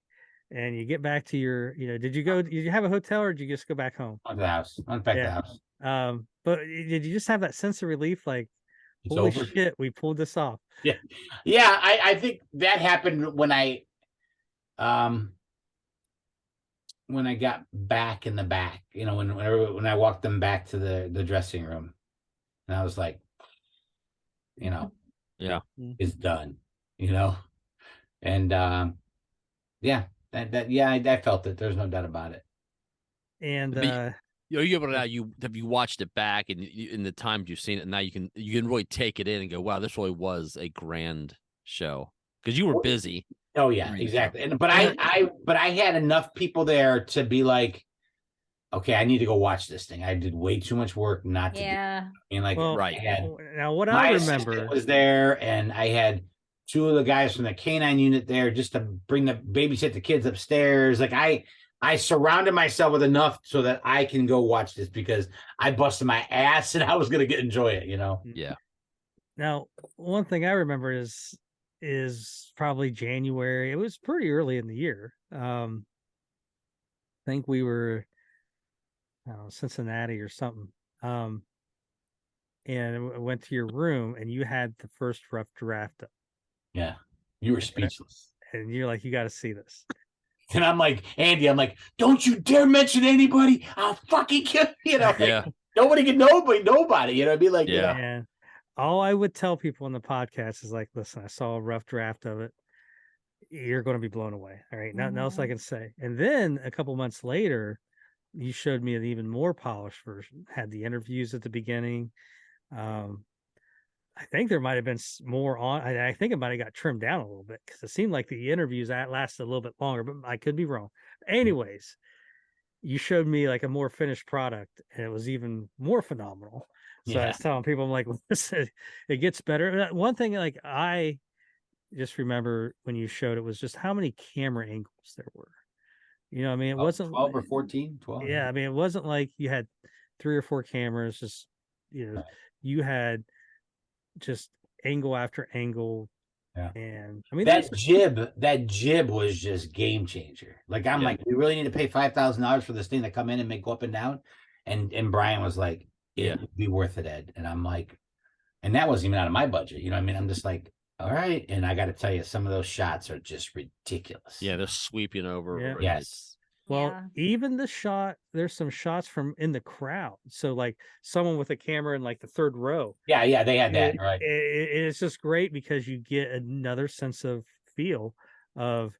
and you get back to your, did you have a hotel, or did you just go back home? On the house. Went back to the house. But did you just have that sense of relief, like, It's holy over. shit, we pulled this off? Yeah. I think that happened when I got back in the back, when I walked them back to the dressing room, and I was like, yeah, it's done, and I felt it. There's no doubt about it. And you able to now have you watched it back, and in the times you've seen it, and now you can really take it in and go, wow, this really was a grand show, because you were busy. Oh yeah, exactly. But I had enough people there to be like, okay, I need to go watch this thing. I did way too much work not to. Yeah. Do it. Right. Now what I remember was there, and I had two of the guys from the canine unit there just to babysit the kids upstairs. Like I surrounded myself with enough so that I can go watch this, because I busted my ass and I was gonna enjoy it. Yeah. Now, one thing I remember is probably January. It was pretty early in the year. I think we were, Cincinnati or something. And I went to your room, and you had the first rough draft up. Yeah, you were speechless. And you're like, you got to see this. And I'm like, Andy, don't you dare mention anybody. I'll fucking kill you. Yeah. Nobody can nobody. I'd be like, yeah. And all I would tell people on the podcast is like, listen, I saw a rough draft of it. You're going to be blown away. All right. Nothing else I can say. And then a couple months later, you showed me an even more polished version. Had the interviews at the beginning. I think there might have been more on. I think it might have got trimmed down a little bit, because it seemed like the interviews lasted a little bit longer, but I could be wrong. Anyways, you showed me like a more finished product, and it was even more phenomenal. So I was telling people, I'm like, listen, it gets better. One thing, like, I just remember when you showed it was just how many camera angles there were. It wasn't 12 or 14, 12. Yeah, it wasn't like you had 3 or 4 cameras. Just you had just angle after angle. Yeah. And that jib was just game changer. Like, I'm like, we really need to pay $5,000 for this thing to come in and go up and down. And Brian was like, it would be worth it, Ed. And I'm like, and that wasn't even out of my budget. I'm just like, all right. And I got to tell you, some of those shots are just ridiculous. Yeah, they're sweeping over. Yeah. Yes. Well, even the shot, there's some shots from in the crowd. So like someone with a camera in like the third row. Yeah, they had that, right? It's just great, because you get another sense of feel of,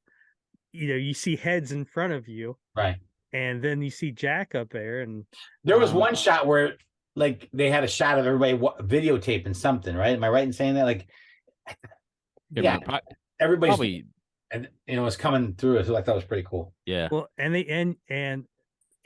you see heads in front of you. Right. And then you see Jack up there. And there was one shot where like they had a shot of everybody videotaping something, right? Am I right in saying that? Like, everybody's probably, and it's coming through. So I thought it was pretty cool. Yeah. Well, and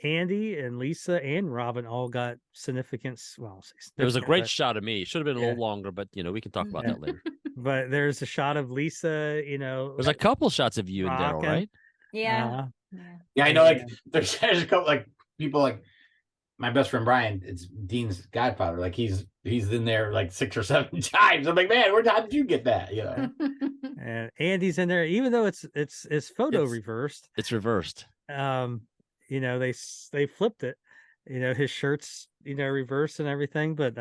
Andy and Lisa and Robin all got significance. Well, there was a great shot of me. It should have been a little longer, but we can talk about that later. But there's a shot of Lisa. There's a couple shots of you and Daryl, right? Yeah. Yeah, I know. Like, there's a couple like people like my best friend Brian. It's Dean's godfather. Like he's in there like 6 or 7 times. I'm like, man, how did you get that? And Andy's in there, even though it's reversed. It's reversed. They flipped it. His shirt's reversed and everything. But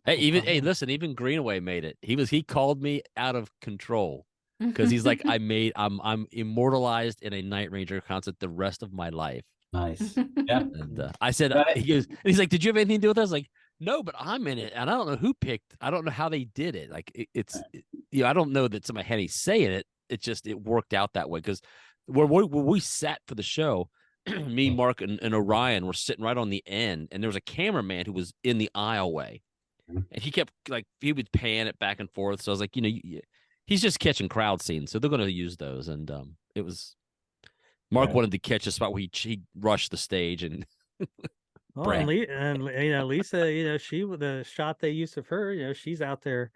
listen, even Greenaway made it. He called me out of control, because he's like, I'm immortalized in a Night Ranger concert the rest of my life. Nice. Yeah. And I said, he's like, did you have anything to do with this? Like, No, but I'm in it, and I don't know who picked. I don't know how they did it. Like I don't know that somebody had saying it. It worked out that way because when we sat for the show, me, Mark, and Orion were sitting right on the end, and there was a cameraman who was in the aisleway, and he kept he would pan it back and forth. So I was like, he's just catching crowd scenes, so they're going to use those. And it was Mark wanted to catch a spot where he rushed the stage and. Oh, and Lisa, the shot they used of her, she's out there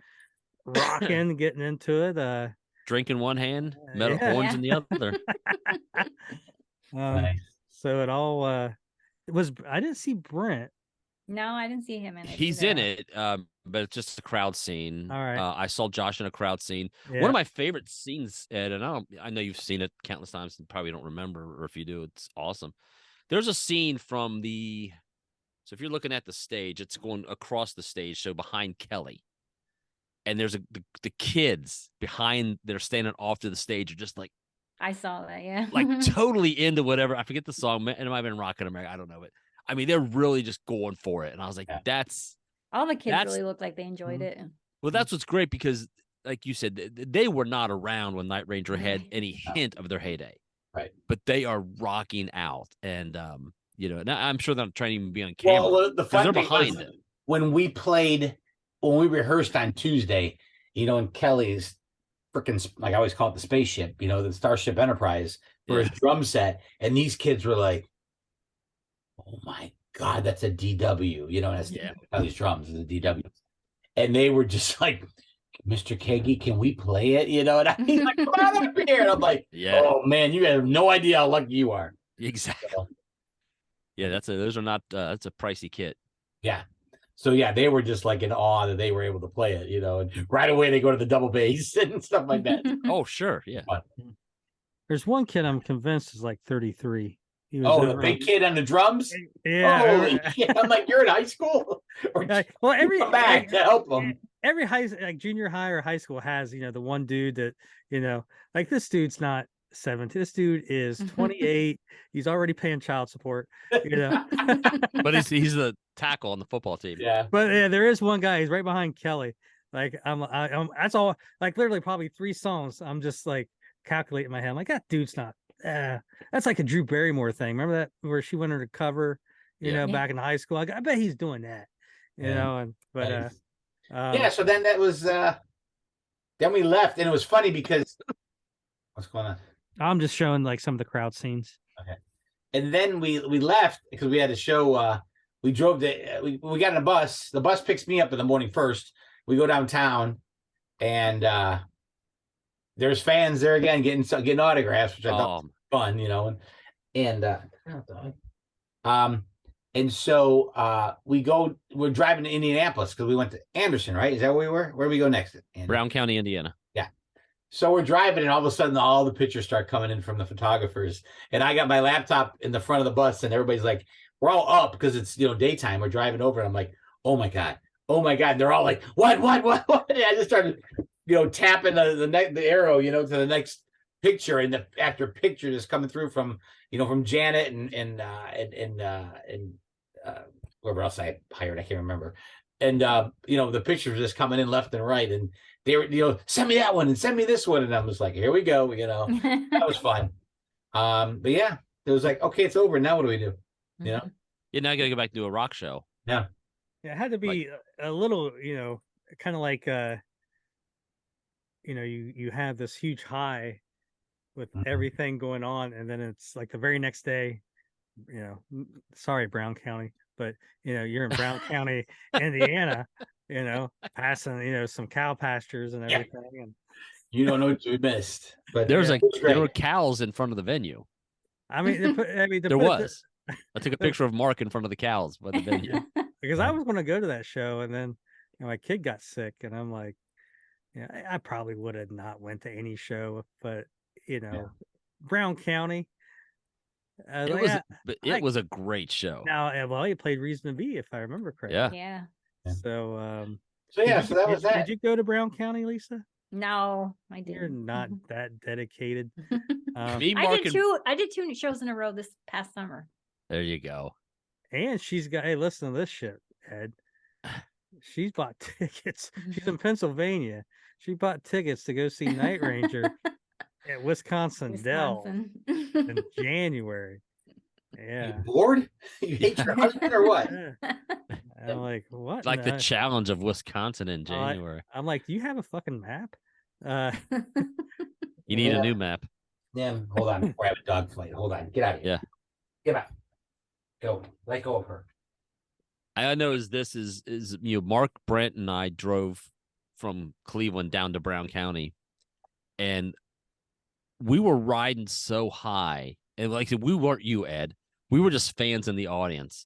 rocking, getting into it. Drink in one hand, metal horns in the other. Nice. So it all it was. I didn't see Brent. No, I didn't see him in it. He's either. in it, but it's just a crowd scene. All right. I saw Josh in a crowd scene. Yeah. One of my favorite scenes, Ed, and I know you've seen it countless times and probably don't remember, or if you do, it's awesome. There's a scene from so if you're looking at the stage, it's going across the stage, so behind Kelly. And there's the kids behind, they're standing off to the stage, are just like, I saw that, yeah. like totally into whatever. I forget the song, and it might have been Rockin' America. I don't know, but I mean, they're really just going for it. And I was like, all the kids really looked like they enjoyed it. Well, that's what's great because, like you said, they were not around when Night Ranger had any hint of their heyday. Right. But they are rocking out. And, I'm sure they're not trying to even be on camera. Well, the fun they're thing behind was it. when we rehearsed on Tuesday, in Kelly's freaking, like I always call it the spaceship, the Starship Enterprise for his drum set. And these kids were like, oh my God, that's a DW, and that's Kelly's drums is a DW. And they were just like, Mr. Kagi, can we play it? And he's like, come on up here. And I'm like, oh man, you have no idea how lucky you are. Exactly. Yeah, that's a pricey kit. Yeah. So they were just like in awe that they were able to play it, and right away they go to the double bass and stuff like that. Oh, sure. Yeah. There's one kid I'm convinced is like 33. The big kid on the drums? Yeah. Holy shit. I'm like, you're in high school? Well, come back to help them. Every junior high or high school has, the one dude that, like this dude's not 17. This dude is 28. He's already paying child support, But he's the tackle on the football team. Yeah. But there is one guy. He's right behind Kelly. Like I'm that's all. Like literally probably 3 songs. I'm just like calculating in my head. I'm like that dude's not. That's like a Drew Barrymore thing. Remember that where she went under cover, back in high school. I bet he's doing that. So then that was then we left, and it was funny because what's going on? I'm just showing like some of the crowd scenes. Okay. And then we left because we had a show. We drove we got in a bus. The bus picks me up in the morning first. We go downtown, and there's fans there again getting autographs, which I thought was fun, and so we're driving to Indianapolis because we went to Anderson, right? Is that where we were? Where do we go next? Brown County, Indiana. Yeah. So we're driving, and all of a sudden, all the pictures start coming in from the photographers. And I got my laptop in the front of the bus, and everybody's like, we're all up because it's, daytime. We're driving over, and I'm like, oh my God. And they're all like, what? And I just started, tapping the arrow, to the next picture. And after picture is coming through from, from Janet and whoever else I hired, I can't remember. And, the pictures were just coming in left and right. And they were, send me that one and send me this one. And I was like, here we go. That was fun. But yeah, it was like, okay, it's over. Now what do we do? Yeah, now I got to go back to do a rock show. Yeah. Yeah, it had to be a little, kind of like, you have this huge high with everything going on. And then it's like the very next day, sorry, Brown County, but, you're in Brown County, Indiana, passing, some cow pastures and everything. And you don't know what you missed. But there were cows in front of the venue. I mean, there was. I took a picture of Mark in front of the cows by the venue. Because I was going to go to that show, and then my kid got sick, and I'm like, I probably would have not went to any show, but Brown County. It was a great show. Now, he played Reason to Be, if I remember correctly. Yeah. So, so that was that. Did you go to Brown County, Lisa? No, I didn't. You're not that dedicated. I did 2 shows in a row this past summer. There you go. And she's got, hey, listen to this shit, Ed. she's bought tickets. She's in Pennsylvania. She bought tickets to go see Night Ranger at Wisconsin Dells in January. Yeah. You bored? You hate your husband or what? Yeah. I'm like, what? Like the challenge of Wisconsin in January. I'm like, do you have a fucking map? You need a new map. Yeah, hold on. Before I have a dog fight. Hold on. Get out of here. Yeah. Get out. Go. Let go of her. I know this is Mark, Brent, and I drove from Cleveland down to Brown County, and we were riding so high. And like I said, we weren't you, Ed. We were just fans in the audience.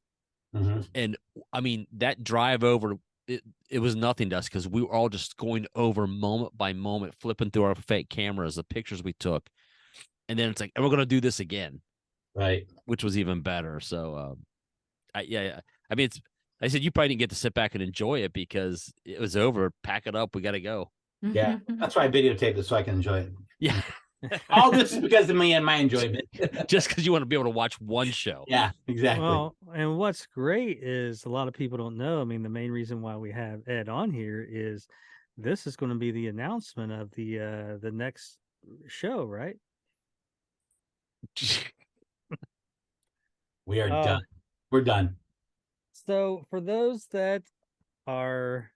Mm-hmm. And I mean, that drive over, it was nothing to us because we were all just going over moment by moment, flipping through our fake cameras, the pictures we took. And then it's like, and we're going to do this again. Right. Which was even better. So, yeah. I mean, I said, you probably didn't get to sit back and enjoy it because it was over. Pack it up. We got to go. Yeah. That's why I videotaped it so I can enjoy it. Yeah. All this is because of me and my enjoyment. Just because you want to be able to watch one show. Yeah, exactly. Well, and what's great is a lot of people don't know. I mean, the main reason why we have Ed on here is this is going to be the announcement of the next show, right? We are done. We're done. So for those that are,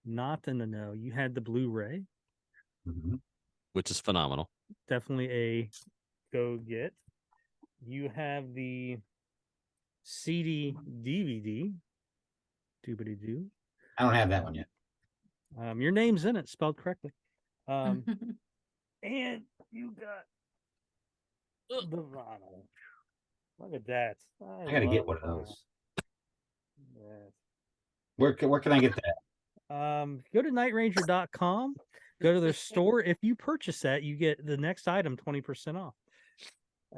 not in the know, you had the Blu-ray. Mm-hmm. Which is phenomenal. Definitely a go get. You have the CD DVD. Doobity doo. I don't have that one yet. Your name's in it, spelled correctly. And you got the vinyl. Look at that. I gotta get one of those. Yes. Where can I get that? Go to nightranger.com. Go to their store. If you purchase that, you get the next item 20% off.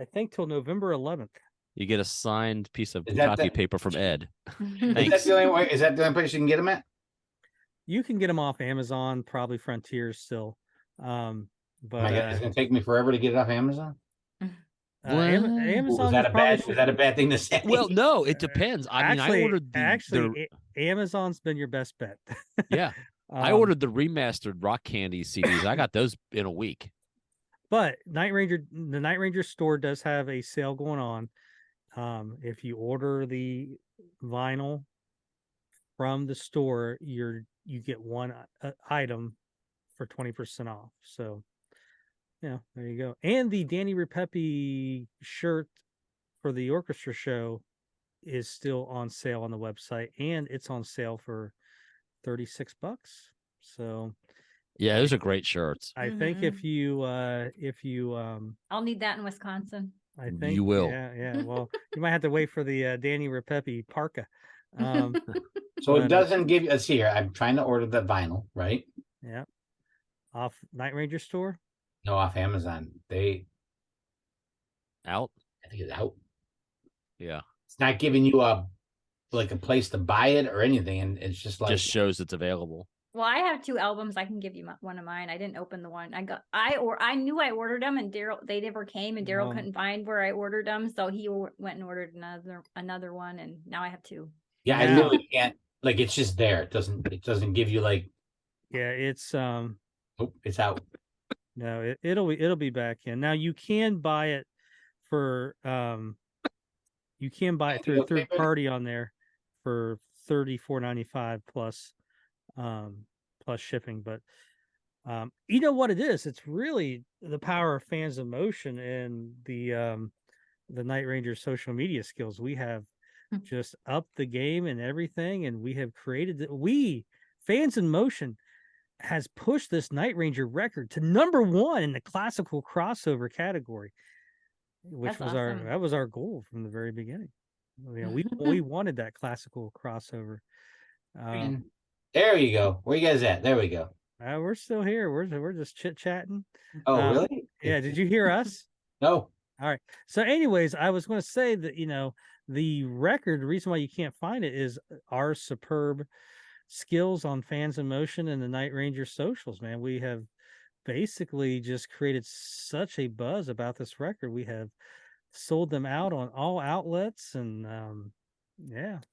I think till November 11th. You get a signed piece of copy paper from Ed. Is that the only way? Is that the only place you can get them at? You can get them off Amazon, probably Frontiers still. But it's gonna take me forever to get it off Amazon. Amazon was that a bad thing to say? Well, no, it depends. I ordered Amazon's been your best bet. Yeah. I ordered the remastered Rock Candy CDs. I got those in a week. But the Night Ranger store does have a sale going on. If you order the vinyl from the store, you get one item for 20% off. So, yeah, there you go. And the Danny Ripepi shirt for the orchestra show is still on sale on the website, and it's on sale for $36. So yeah, those are great shirts. I think if you I'll need that in Wisconsin. I think you will. Yeah. Well, you might have to wait for the Danny Ripepi parka. So it doesn't give you. Let's see here. I'm trying to order the vinyl, right? Yeah. Off Night Ranger store? No, off Amazon. Out? I think it's out. Yeah. It's not giving you a place to buy it or anything, and it's just like just shows it's available. Well, I have 2 albums. I can give you one of mine. I didn't open the one I knew I ordered them, and they never came, and Daryl couldn't find where I ordered them, so he went and ordered another one, and now I have 2. Yeah, I literally can't. Like, it's just there. It doesn't give you like. Yeah, it's it's out. No, it'll be back in. Now you can buy it for you can buy it through a third party on there for $34.95 plus shipping. But you know what it is? It's really the power of Fans in Motion and the Night Ranger social media skills. We have just upped the game and everything, and we have created Fans in Motion has pushed this Night Ranger record to #1 in the classical crossover category, which That's awesome. that was our goal from the very beginning. We wanted that classical crossover. There you go. Where you guys at? There we go. We're still here. We're just chit chatting. Oh, really? Yeah. Did you hear us? No. All right. So, anyways, I was going to say that the record. The reason why you can't find it is our superb skills on Fans in Motion and the Night Ranger socials. Man, we have basically just created such a buzz about this record. We have sold them out on all outlets, and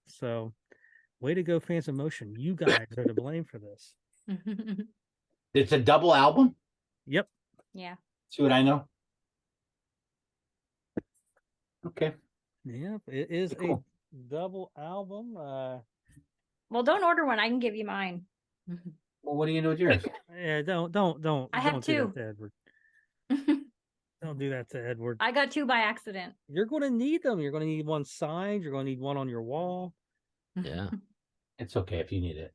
so way to go, Fans in Motion. You guys are to blame for this. It's a double album. Yep. Yeah. See what I know? Okay. Yep. It is Cool. a double album. Well, don't order one. I can give you mine. Well, what are you gonna do with yours? Yeah, don't I have don't do two. that to Edward. Don't do that to Edward. I got two by accident. You're going to need them. You're going to need one signed. You're going to need one on your wall. Yeah. It's okay if you need it.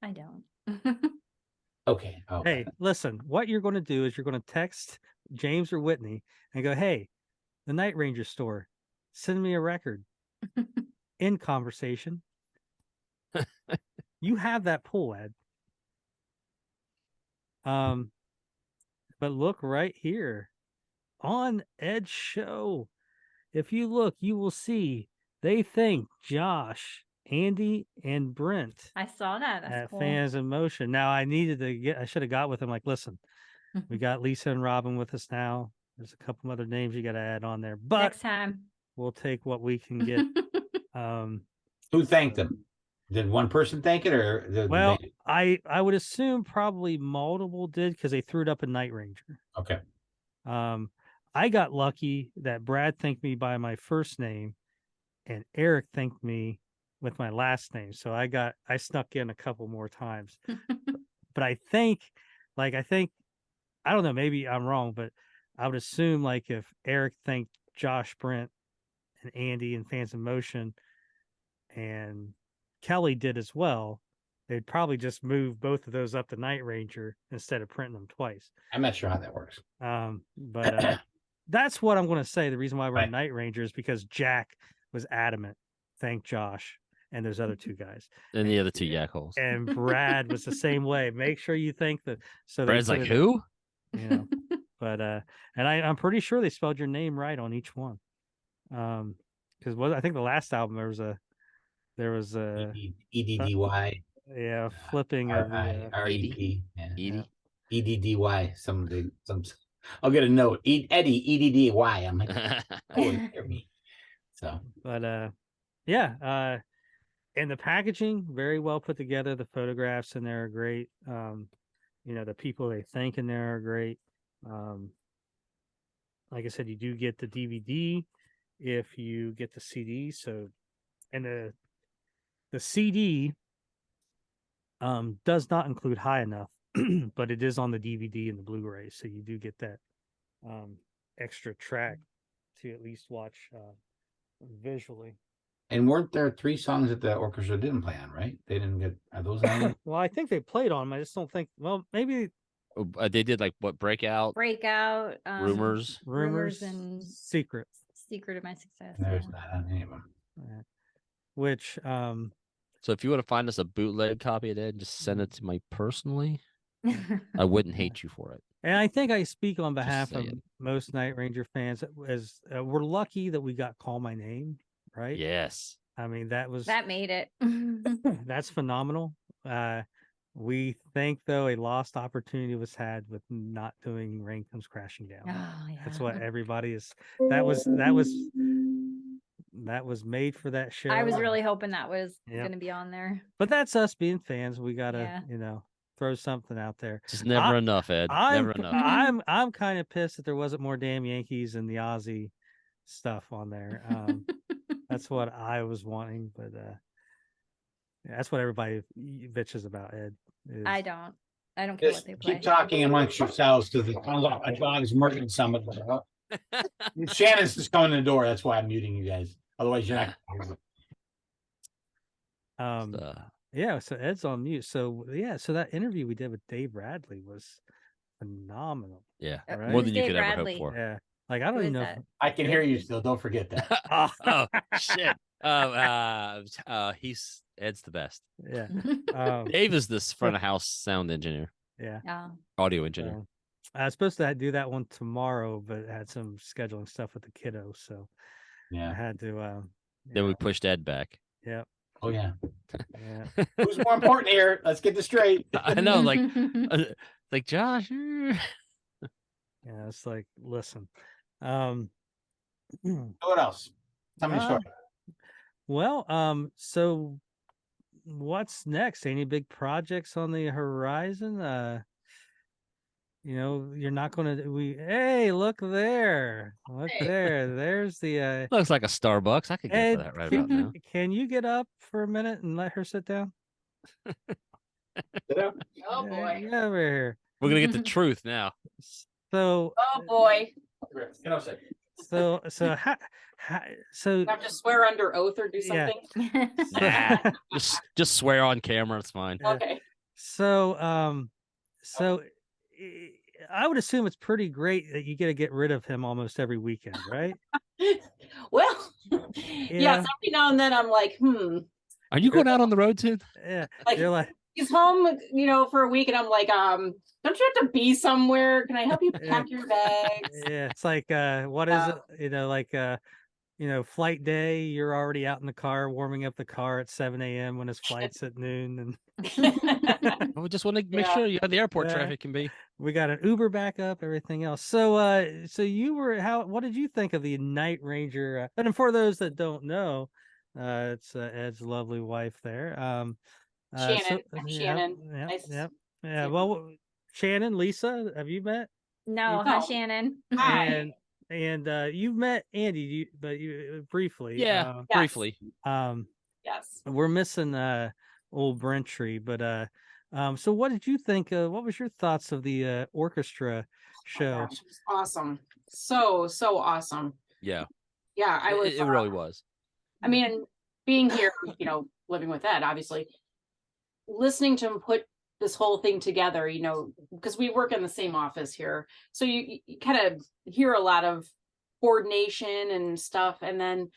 I don't. Okay. Oh, Hey, listen, what you're going to do is you're going to text James or Whitney and go, hey, the Night Ranger store, send me a record. In conversation. You have that pull, Ed. But look right here on Ed's show. If you look, you will see they thank Josh, Andy, and Brent I saw that. That's at cool. Fans in Motion. Now I should have got with them. Like, listen, we got Lisa and Robin with us now. There's a couple other names you got to add on there, but Next time we'll take what we can get. who thanked them? Did one person thank it, or Well, I would assume probably multiple did because they threw it up a Night Ranger. Okay. I got lucky that Brad thanked me by my first name and Eric thanked me with my last name. So I snuck in a couple more times. But I think, I don't know, maybe I'm wrong, but I would assume like if Eric thanked Josh, Brent, and Andy and Fans in Motion, and Kelly did as well, they'd probably just move both of those up to Night Ranger instead of printing them twice. I'm not sure how that works. But that's what I'm going to say. The reason why we're Right. Night Ranger is because Jack was adamant. Thank Josh and those other two guys. And the other two yak holes. And Brad was the same way. Make sure you thank the. So Brad's like, who? You know, but and I'm pretty sure they spelled your name right on each one. Because I think the last album there was a EDDY. Yeah, flipping of the REP. Edie. EDDY. I'll get a note. Eddie EDDY. I'm like, oh, hear me. So, but yeah, and the packaging very well put together. The photographs in there are great. The people they thank in there are great. Like I said, you do get the DVD if you get the CD. So, and the CD does not include High Enough, but it is on the DVD and the Blu-ray, so you do get that extra track to at least watch visually. and weren't there 3 songs that the orchestra didn't play on, right? They didn't get, are those on it? Well, I think they played on them. I just don't think. Well, maybe They did like what breakout, Breakout, rumors. and Secret, Secret of My Success. There's not on any of them. which So if you want to find us a bootleg copy of that, just send it to me personally. I wouldn't hate you for it. and I think I speak on Just behalf of saying. most Night Ranger fans. As we're lucky that we got Call My Name, right? Yes. I mean that made it. that's phenomenal. We think though a lost opportunity was had with not doing Rain Comes Crashing Down. Oh, yeah. That's what everybody is. That was made for that show. I was really hoping that was Yep. going to be on there. But that's us being fans. We gotta, Yeah. throw something out there. Just never enough, Ed. Never enough. I'm kind of pissed that there wasn't more Damn Yankees and the Aussie stuff on there. That's what I was wanting, but that's what everybody bitches about, Ed. I don't care what they play. Keep talking amongst yourselves because it sounds like my dog's murdering somebody. Shannon's just coming to the door. That's why I'm muting you guys. Otherwise, you're not. Yeah, so Ed's on mute. So so that interview we did with Dave Bradley was phenomenal. Yeah. Right? More than you Dave could Bradley? ever hope for. Yeah. Like I don't Who even is know. that? I can hear you still. Don't forget that. Oh shit. Ed's the best. Yeah. Dave is this front of house sound engineer, Yeah. Oh. audio engineer. I was supposed to do that one tomorrow, but had some scheduling stuff with the kiddo, so I Yeah. had to. Then we pushed Ed back. Yeah. Oh yeah. Yeah. Who's more important here? Let's get this straight. I know, like Josh. Yeah. It's like, listen. What else? Tell me a story. Well, so what's next? Any big projects on the horizon? You're not going to. Hey, look there! Look there! There's the. Looks like a Starbucks. I could go Ed, for that right about now. Can you get up for a minute and let her sit down? Oh boy. Get over here. We're gonna get the truth now. So. Oh boy. So so Have to swear under oath or do Yeah. something. Nah, just swear on camera. It's fine. Okay. So I would assume it's pretty great that you get to get rid of him almost every weekend, right? Well, yes, every now and then I'm like, Are you going out on the road too? Yeah. Like- You're like, he's home, for a week, and I'm like, don't you have to be somewhere? Can I help you pack your bags? yeah, it's like what is it? Flight day, you're already out in the car warming up the car at 7 a.m. when his flight's at noon, and We just want to make sure you have the airport traffic can be. we got an Uber backup, everything else. So you were what did you think of the Night Ranger? And for those that don't know, it's Ed's lovely wife there. Shannon. Yeah, Shannon. Yeah, Nice. yeah. Well, Shannon, Lisa, have you met? No, hi, Shannon. Hi. And you've met Andy, but you briefly. Yeah, Yes. briefly. Yes. We're missing old Brentry, but so what did you think? What was your thoughts of the orchestra show? Gosh, it was awesome. So awesome. Yeah, Yeah, I was. it really was. I mean, being here, living with Ed, obviously, listening to him put this whole thing together, because we work in the same office here. So you kind of hear a lot of coordination and stuff. And then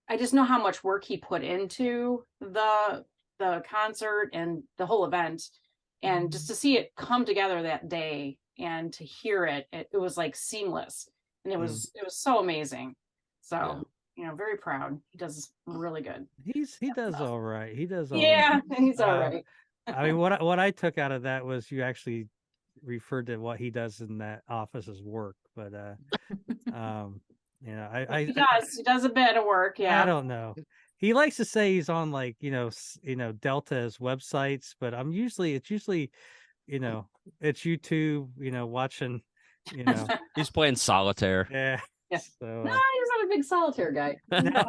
I just know how much work he put into the concert and the whole event. And just to see it come together that day and to hear it, it was like seamless. And it was so amazing. So, very proud. He does really good. He does all right. He does all Yeah, right. he's all right. I mean, what I took out of that was you actually referred to what he does in that office as work, but He does a bit of work. Yeah, I don't know. He likes to say he's on like Delta's websites, but it's usually it's YouTube, watching, He's playing solitaire. yeah. Yeah. So No, he's not a big solitaire guy.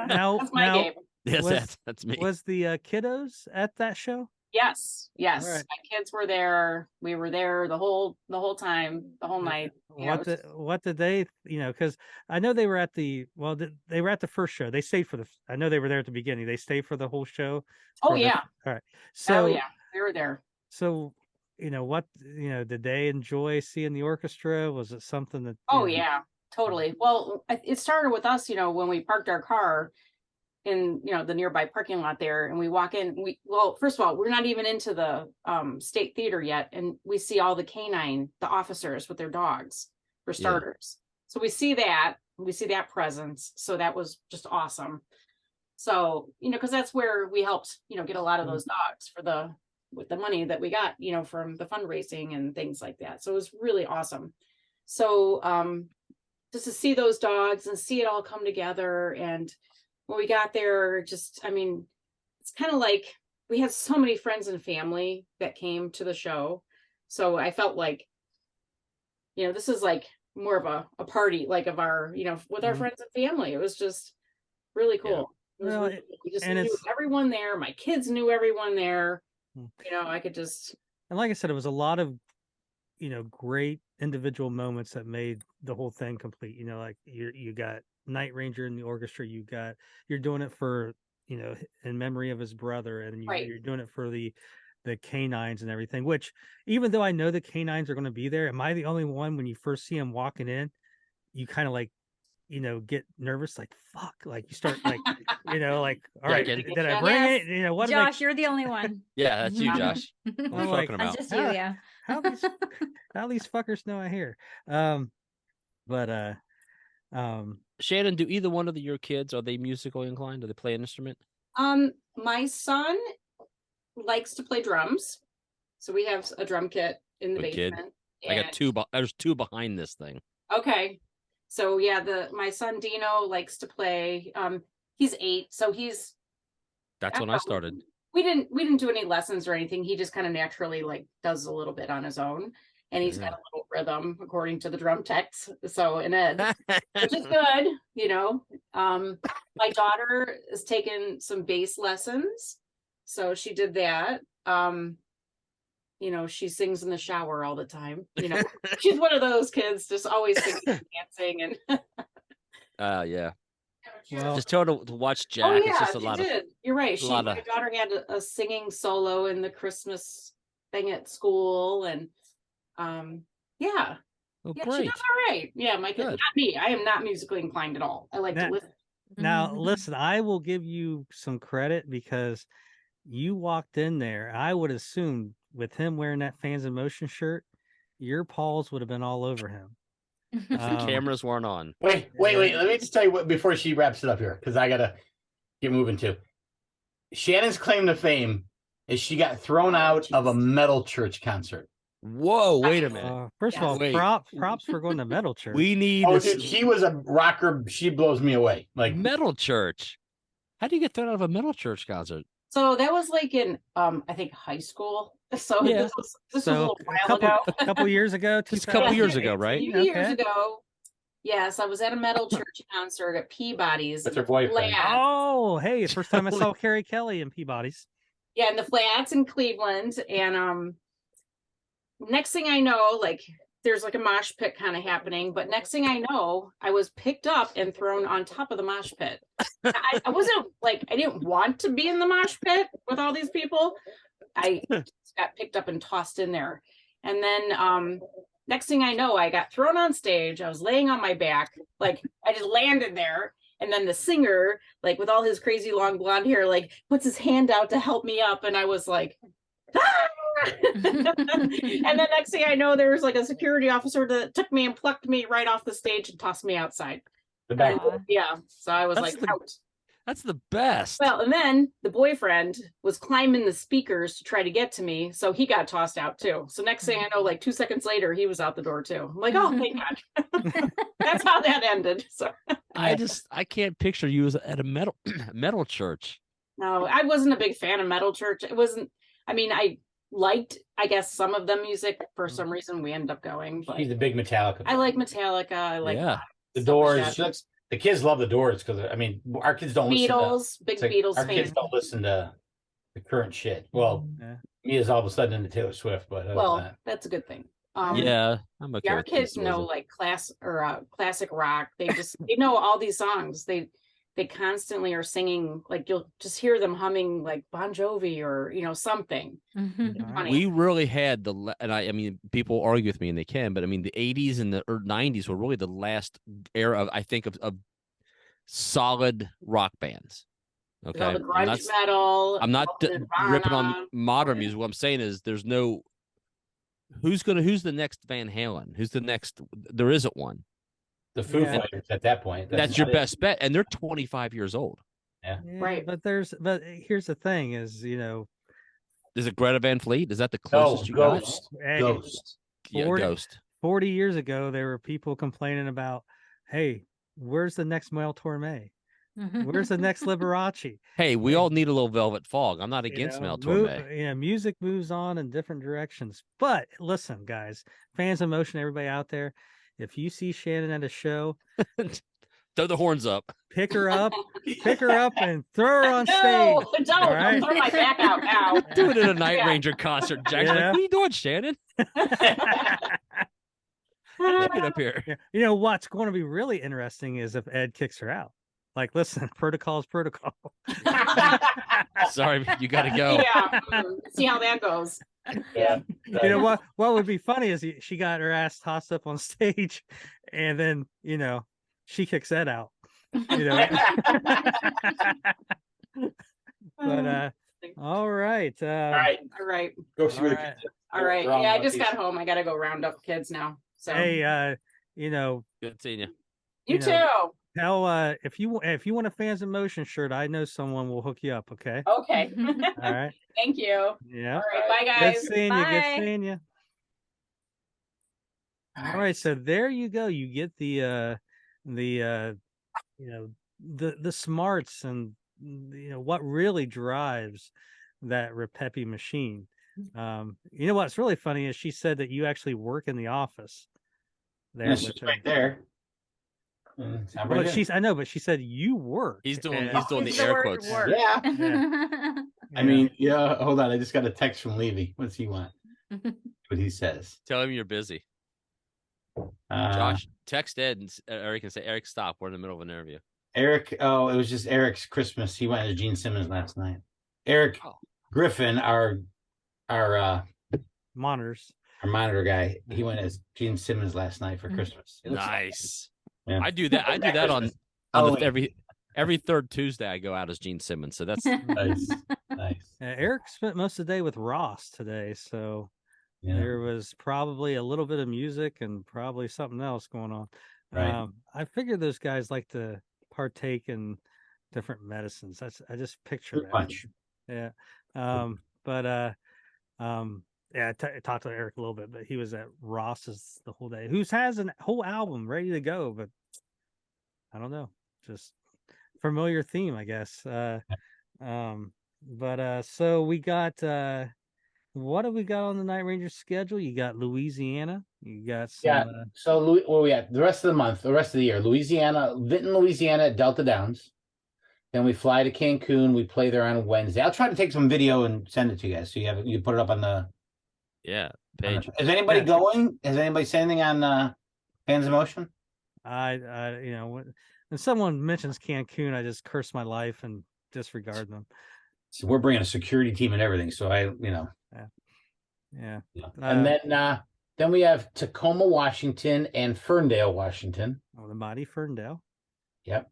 now That's my game. Yes, that's me. was the kiddos at that show? Yes. Right. My kids were there. We were there the whole time, the whole night. What did they, because I know they were at they were at the first show. They stayed I know they were there at the beginning. They stayed for the whole show. Oh yeah. All right. So yeah, they were there. So, did they enjoy seeing the orchestra? Was it something that? Oh yeah, totally. Well, it started with us, when we parked our car in, the nearby parking lot there, and we walk in. First of all, we're not even into the State Theater yet, and we see all the the officers with their dogs for starters. So we see that presence. So that was just awesome. So, because that's where we helped, get a lot of those dogs with the money that we got, from the fundraising and things like that. So it was really awesome. So just to see those dogs and see it all come together. And when we got there, it's kind of like we had so many friends and family that came to the show. So I felt like, this is like more of a party, like of our, with our friends and family. It was just really cool. Yeah. Well, we just knew everyone there. My kids knew everyone there. I could just. And like I said, it was a lot of, great individual moments that made the whole thing complete. Like you got Night Ranger in the orchestra. You're doing it for, in memory of his brother, and you're doing it for the canines and everything. Which, even though I know the canines are going to be there, am I the only one when you first see them walking in, you kind of like, get nervous, like fuck, like you start like, like, all right, did I bring it? What? Josh, you're the only one. Yeah, that's you, Josh. What are you like, talking about? That's just you, yeah. How these fuckers know I hear? Shannon, do either one of your kids, are they musically inclined? Do they play an instrument? My son likes to play drums, so we have a drum kit in the Good kid. basement. I got two. There's two behind this thing. Okay, so yeah, my son Dino likes to play. He's 8, so That's when I started. we didn't do any lessons or anything. He just kind of naturally like does a little bit on his own, and he's got a little rhythm according to the drum techs. So in Ed, which is good, you know. My daughter has taken some bass lessons, so she did that. You know, she sings in the shower all the time. You know, she's one of those kids just always singing and dancing and. Yeah. Well, Just tell her to watch Jack. Oh It's yeah, just a she lot did. You're right. lot My daughter had a singing solo in the Christmas thing at school, and yeah, Oh, yeah, she great. does all right. Yeah, my kid, Good. not me. I am not musically inclined at all. I like to listen. now listen, I will give you some credit because you walked in there. I would assume with him wearing that Fans in Motion shirt, your paws would have been all over him. The cameras weren't on. Wait. Let me just tell you what before she wraps it up here, because I gotta get moving too. Shannon's claim to fame is she got thrown out of a metal church concert. Whoa, wait a minute. First of all, Wait. props for going to metal church. We need Oh, a dude, she was a rocker. She blows me away. Like metal church. How do you get thrown out of a metal church concert? So that was like in I think high school. So Yeah. this was a little a while ago. couple years ago, Just a couple 2000. years ago, right? A few years ago. Yes, I was at a metal church concert at Peabody's. With her boyfriend. Flats. Oh, hey, first time I saw Carrie Kelly in Peabody's. Yeah, in the Flats in Cleveland. And next thing I know, like there's like a mosh pit kind of happening. But next thing I know, I was picked up and thrown on top of the mosh pit. I wasn't like, I didn't want to be in the mosh pit with all these people. I just got picked up and tossed in there. And then next thing I know, I got thrown on stage. I was laying on my back. Like I just landed there. And then the singer, like with all his crazy long blonde hair, like puts his hand out to help me up. And I was like, ah! And then next thing I know, there was like a security officer that took me and plucked me right off the stage and tossed me outside. the back. Yeah. So I was That's like, out. That's the best. Well, and then the boyfriend was climbing the speakers to try to get to me. So he got tossed out too. So next thing I know, like 2 seconds later, he was out the door too. I'm like, oh, thank God. That's how that ended. So I can't picture you as at a metal church. no, I wasn't a big fan of metal church. It wasn't, I mean, I liked, I guess, some of the music. For some reason, we ended up going. But She's a big Metallica. I like Metallica. I like Yeah. the stuff Doors. like that. The kids love the Doors because I mean, our kids don't listen to. Beatles, big it's like, Beatles our fan. kids don't listen to the current shit. Well, Yeah. me is all of a sudden into Taylor Swift, but other than Well, that, that's a good thing. Yeah, I'm okay. Our with kids this know music. like classic rock. They know all these songs. They constantly are singing, like you'll just hear them humming like Bon Jovi or something. Funny. We really had and I mean, people argue with me, and they can, but I mean, the 80s and the 90s were really the last era of, I think, of solid rock bands. With Okay, all the grunge metal. I'm not ripping on Nirvana. modern music. What I'm saying is, there's no who's the next Van Halen? Who's the next? There isn't one. the Foo Yeah. Fighters at that point. That's your best bet, and they're 25 years old. Yeah, Right. But here's the thing: is Is it Greta Van Fleet? Is that the No, closest you got? Ghost. hey, Ghost. Yeah, 40 Ghost. 40 years ago, there were people complaining about, hey, where's the next Mel Torme? Where's the next Liberace? Hey, we all need a little Velvet Fog. I'm not against Mel Torme. Music moves on in different directions. But listen, guys, fans of motion, everybody out there, if you see Shannon at a show, Throw the horns up. pick her up and throw her on No, stage. don't right? throw my back out now. Do it at a Night Ranger concert. Jack's like, Yeah. what are you doing, Shannon? Get up here. Yeah. You know what's going to be really interesting is if Ed kicks her out. Like, listen, protocol is protocol. Sorry, you got to go. Yeah, see how that goes. Yeah. You know what would be funny is she got her ass tossed up on stage, and then she kicks Ed out. But all right. All right. Go see where the All kids are. All right. They're all Yeah, I just monkeys. got home. I gotta go round up kids now. So Hey, Good seeing you. you you too. know, tell if you want a Fans in Motion shirt, I know someone will hook you up. Okay. Okay. All right. Thank you. Yeah. All right. Bye, Good guys. seeing you. Good Bye. seeing you. All right, so there you go. You get the smarts and what really drives that Ripepi machine. You know what's really funny is she said that you actually work in the office there. It's just right there. Well, I know, but she said you work. He's doing Use the air word quotes. work. Yeah. Yeah. I mean, yeah. Hold on, I just got a text from Levy. What's he want? What he says. Tell him you're busy. Josh, text Ed and Eric and say, Eric, stop. We're in the middle of an interview. Eric, oh, it was just Eric's Christmas. He went to Gene Simmons last night. Eric Griffin, our monitors, our monitor guy, he went as Gene Simmons last night for Christmas. Nice. Yeah. I do that. I do that on every third Tuesday. I go out as Gene Simmons. So that's nice. Eric spent most of the day with Ross today, so there was probably a little bit of music and probably something else going on. Right. I figured those guys like to partake in different medicines. I just picture that. Punch. Yeah. Yeah, I talked to Eric a little bit, but he was at Ross's the whole day. Who has a whole album ready to go, but I don't know. Just familiar theme, I guess. So we got what have we got on the Night Rangers schedule? You got Louisiana. You got some, So where we at? The rest of the month, the rest of the year, Vinton, Louisiana at Delta Downs. Then we fly to Cancun. We play there on Wednesday. I'll try to take some video and send it to you guys, so you put it up on the page. Is anybody going? Has anybody said anything on Fans of Motion? When someone mentions Cancun, I just curse my life and disregard them. So we're bringing a security team and everything. So Yeah. And then we have Tacoma, Washington, and Ferndale, Washington. Oh, the mighty Ferndale. Yep.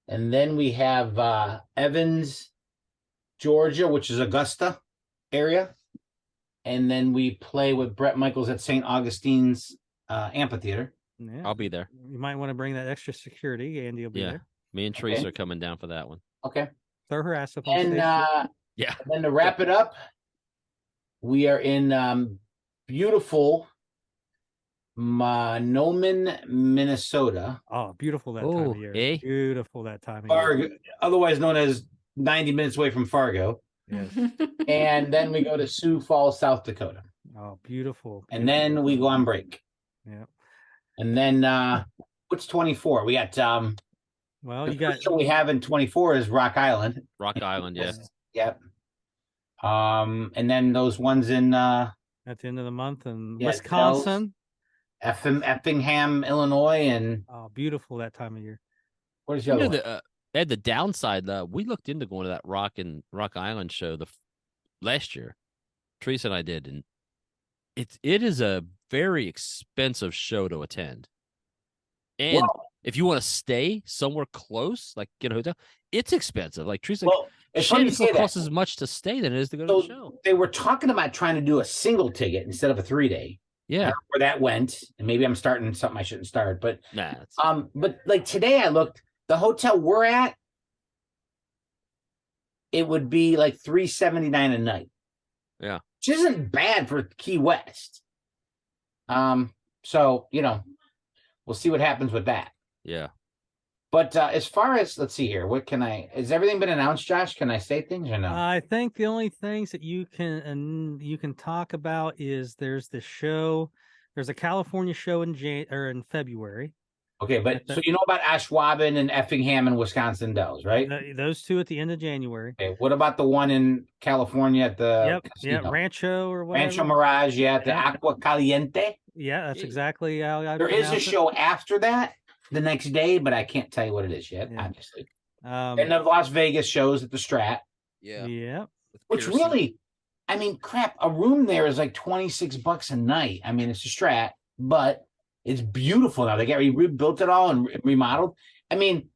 And then we have Evans, Georgia, which is Augusta area. And then we play with Brett Michaels at St. Augustine's Amphitheater. Yeah. I'll be there. You might want to bring that extra security. Andy will be there. Me and Teresa are coming down for that one. Okay. Throw her ass up on And stage. and then to wrap it up, we are in beautiful Mahnomen, Minnesota. Oh, beautiful that time of year. Beautiful that time of Fargo, year. otherwise known as 90 minutes away from Fargo. Yes. And then we go to Sioux Falls, South Dakota. Oh, beautiful. And then we go on break. Yeah. And then what's 24? We got you got show we have in 24 is Rock Island. Rock Island, yeah. Yep. And then those ones in at the end of the month in Wisconsin. Effingham, Illinois, and beautiful that time of year. What is the other one? Ed, the downside, we looked into going to that Rock Island show last year. Teresa and I did, and it is a very expensive show to attend. And if you want to stay somewhere close, like get a hotel, it's expensive. Like Teresa, it's funny you say that. Costs as much to stay than it is to go to the show. They were talking about trying to do a single ticket instead of a 3-day. Yeah, I don't know where that went, and maybe I'm starting something I shouldn't start. But but like today, I looked. The hotel we're at, it would be like $379 a night. Yeah, which isn't bad for Key West. So we'll see what happens with that. Yeah. But as far as let's see here, has everything been announced, Josh? Can I say things or no? I think the only things that you can talk about is there's the show. There's a California show in February. Okay, but so you know about Ashwaubenon and Effingham and Wisconsin Dells, right? Those two at the end of January. Okay, what about the one in California at the Rancho or whatever? Rancho Mirage, the Agua Caliente. Yeah, that's exactly how I There is a show after that the next day, but I can't tell you what it is yet, obviously. And the Las Vegas shows at the Strat. Yeah. Yeah. Which really, I mean, crap, a room there is like $26 a night. I mean, it's a Strat, but it's beautiful now. They rebuilt it all and remodeled. I mean,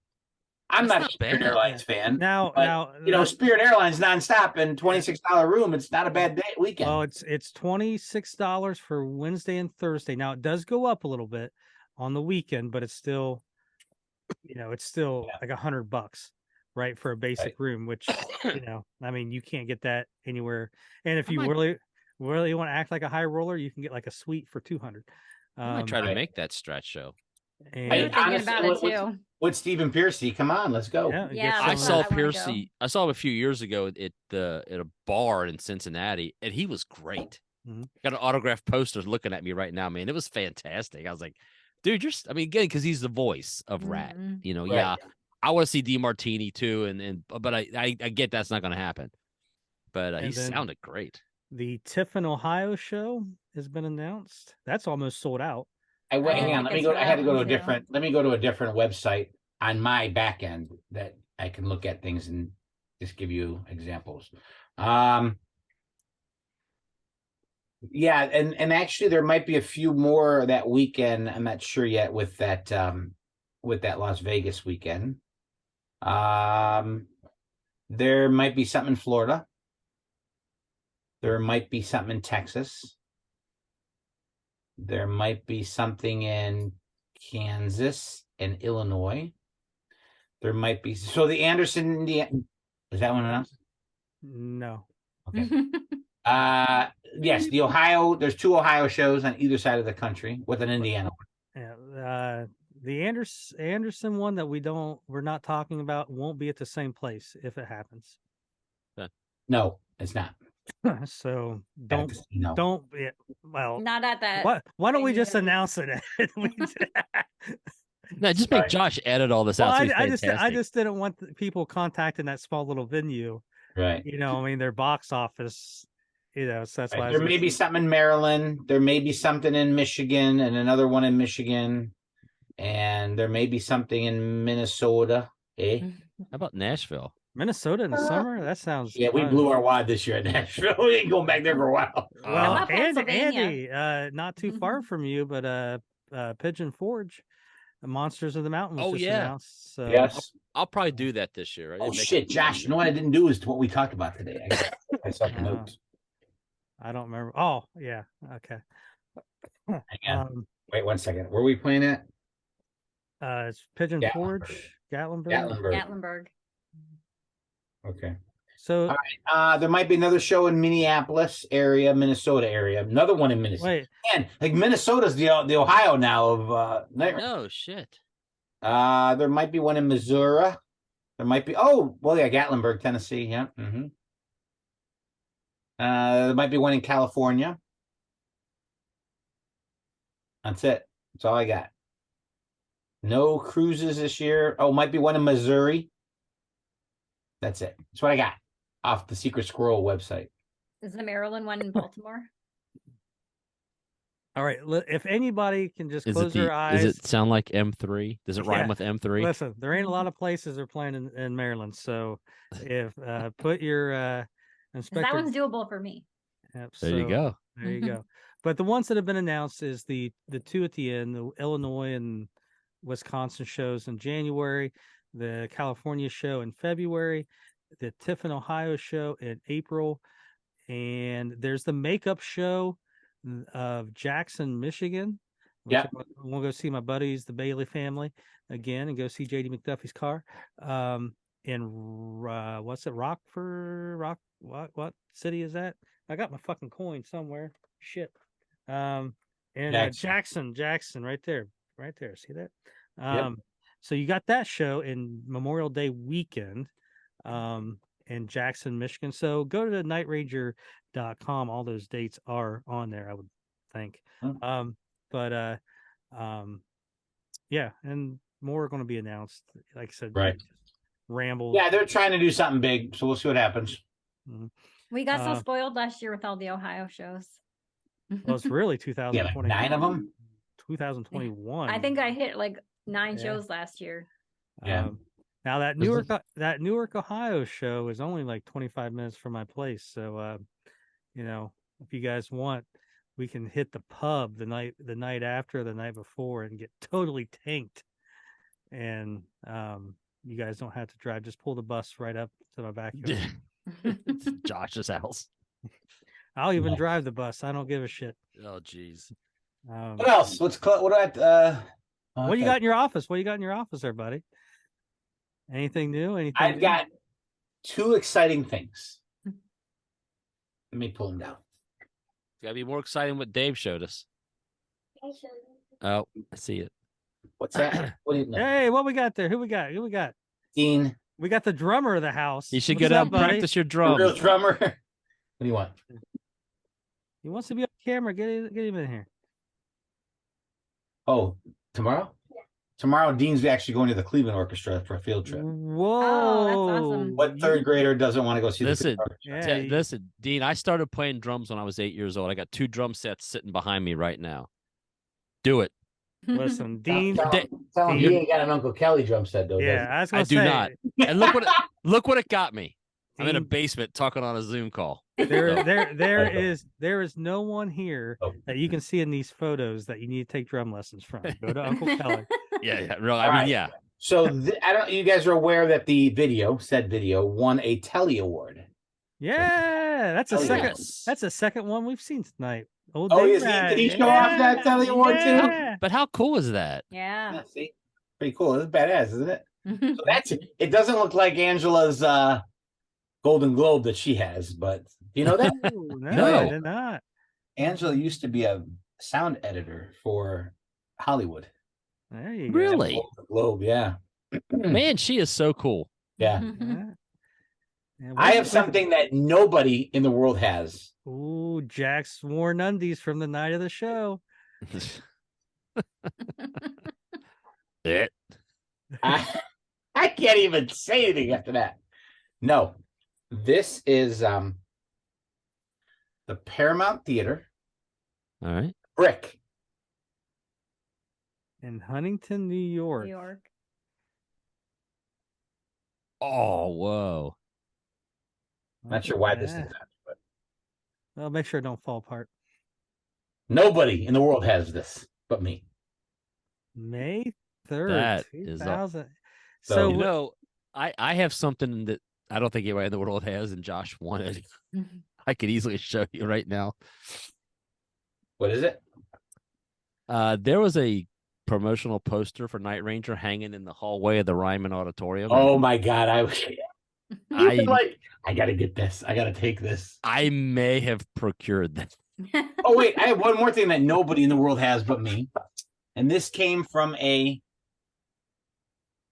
I'm not a Spirit Airlines fan. Now, Spirit Airlines nonstop and $26 room. It's not a bad weekend. Oh, it's $26 for Wednesday and Thursday. Now it does go up a little bit on the weekend, but it's still, like $100, right, for a basic room. Which, I mean, you can't get that anywhere. And if you really want to act like a high roller, you can get like a suite for $200. I might try to make that Strat show. We And were thinking honestly, about it too. with Stephen Piercy, come on, let's go. yeah, get Yeah, I that's some, saw what I wanna go. Piercy. I saw him a few years ago at at a bar in Cincinnati, and he was great. Mhm. Got an autographed poster looking at me right now, man. It was fantastic. I was like, dude, I mean, again, because he's the voice of Rat. Mhm. You know, Right. yeah. I want to see DeMartini too, but I get that's not going to happen. But he And then- sounded great. the Tiffin, Ohio show has been announced. That's almost sold out. I went. I Hang had on. Let me tickets go. for I had to that go to one, a too. different. Let me go to a different website on my back end that I can look at things and just give you examples. Yeah, and actually there might be a few more that weekend. I'm not sure yet with that Las Vegas weekend. There might be something in Florida. There might be something in Texas. There might be something in Kansas and Illinois. There might be the Anderson, Indiana. Is that one announced? No. Okay. Yes, the Ohio. There's 2 Ohio shows on either side of the country with an Indiana one. Yeah. The Anderson one that we're not talking about won't be at the same place if it happens. No, it's not. So At the casino. yeah, well, Not at that. why don't we venue. just announce it? No, just make Sorry. Josh edit all this Well, out. So I he's just fantastic. didn't want people contacting that small little venue. Right. You know, I mean, their box office. You know, so that's why I There was may be something in Maryland. There may be something in Michigan and another one in Michigan. And there may be something in Minnesota. How about Nashville? Minnesota in the summer. That sounds Yeah, we fun. blew our wad this year at Nashville. We ain't going back there for a while. Well, about and Pennsylvania? Andy, not too far from you, but Pigeon Forge, the Monsters of the Mountain was Oh, just yeah. announced. So Yes. I'll probably do that this year. Oh shit, Josh! You know what I didn't do is what we talked about today. I got myself a note. I don't remember. Oh, yeah. Okay. Hang on. Wait 1 second. Where are we playing at? It's Pigeon Gatlinburg. Forge, Gatlinburg. Gatlinburg. Okay. So there might be another show in Minneapolis area, Minnesota area. Another one in Minnesota. wait, Man, like Minnesota's the Ohio now of Night. No shit. There might be one in Missouri. There might be. Oh, well, yeah, Gatlinburg, Tennessee. Yeah. Mm-hmm. There might be one in California. That's it. That's all I got. No cruises this year. Oh, might be one in Missouri. That's it. That's what I got off the Secret Squirrel website. Is the Maryland one in Baltimore? all right. If anybody can just Is close their eyes. Does it sound like M3? Does it rhyme Yeah. with M3? Listen, there ain't a lot of places they're playing in Maryland. So if put your 'Cause inspector. that one's doable for me. Yep, There you so go. There you go. But the ones that have been announced is the 2 at the end, the Illinois and Wisconsin shows in January, the California show in February, the Tiffin, Ohio show in April, and there's the makeup show of Jackson, Michigan. Yep. We'll go see my buddies, the Bailey family, again, and go see JD McDuffie's car. In what's it, Rockford? What city is that? I got my fucking coin somewhere. Shit. And Jackson, right there. See that? Yep. So you got that show in Memorial Day weekend, in Jackson, Michigan. So go to nightranger.com. All those dates are on there, I would think. Yeah, and more are going to be announced. Like I said, Right. Ramble. Yeah, they're trying to do something big, so we'll see what happens. We got so spoiled last year with all the Ohio shows. Well, it's really 2020. Yeah, like 9 of them. 2021. I think I hit like 9 shows last year. Yeah. Now that Newark, Ohio show is only like 25 minutes from my place. So, if you guys want, we can hit the pub the night after, the night before, and get totally tanked. And you guys don't have to drive; just pull the bus right up to my backyard. It's Josh's house. I'll even drive the bus. I don't give a shit. Oh, jeez. What else? What do you got in your office? What do you got in your office there, buddy? Anything new? Anything? I've got 2 exciting things. Let me pull them down. It's got to be more exciting what Dave showed us. Oh, I see it. What's that? What do you know? Hey, what we got there? Who we got? Who we got? Dean, We got the drummer of the house. You should What's get out up, and buddy? practice your the real drums. drummer. What do you want? He wants to be on camera. Get him in here. Oh, tomorrow? Tomorrow, Dean's actually going to the Cleveland Orchestra for a field trip. Whoa. awesome. What third grader doesn't want to go see the Listen, Cleveland Orchestra? Yeah, Listen, Dean, I started playing drums when I was 8 years old. I got 2 drum sets sitting behind me right now. Do it. listen, Dean. Tell him Dean- he ain't got an Uncle Kelly drum set, though. Yeah, I was gonna I do say, not. And look what it got me. I'm in a Dean, basement talking on a Zoom call. there is no one here Oh. that you can see in these photos that you need to take drum lessons from. Go to Uncle Kelly. Yeah. Real. I All mean, right. yeah. So I don't. You guys are aware that the said video, won a Telly Award. Yeah, that's a Oh, second. yes. That's a second one we've seen tonight. Old Oh, Dave is he- Rad. did he show off that Telly Award too? Yeah. But how cool is that? Yeah. Yeah, see, pretty cool. It's badass, isn't it? So that's it. Doesn't look like Angela's Golden Globe that she has, but you know that Ooh, no, No. I did not. Angela used to be a sound editor for Hollywood. There you go. Really? Golden Globe, yeah. Man, she is so cool. Yeah. Yeah. Yeah, I have what's- something that nobody in the world has. Ooh, Jack's worn undies from the night of the show. It. I can't even say anything after that. No, this is the Paramount Theater All right. brick. In Huntington, New York. New York. Oh, whoa. Not sure why this is that, but Well, make sure it don't fall apart. nobody in the world has this but me. May 3rd, That is 2000. So, So, You know, I have something that I don't think anybody in the world has, and Josh wanted. I could easily show you right now. What is it? There was a promotional poster for Night Ranger hanging in the hallway of the Ryman Auditorium. Oh my god! I was I like, I gotta get this. I gotta take this. I may have procured that. Oh wait, I have one more thing that nobody in the world has but me, and this came from a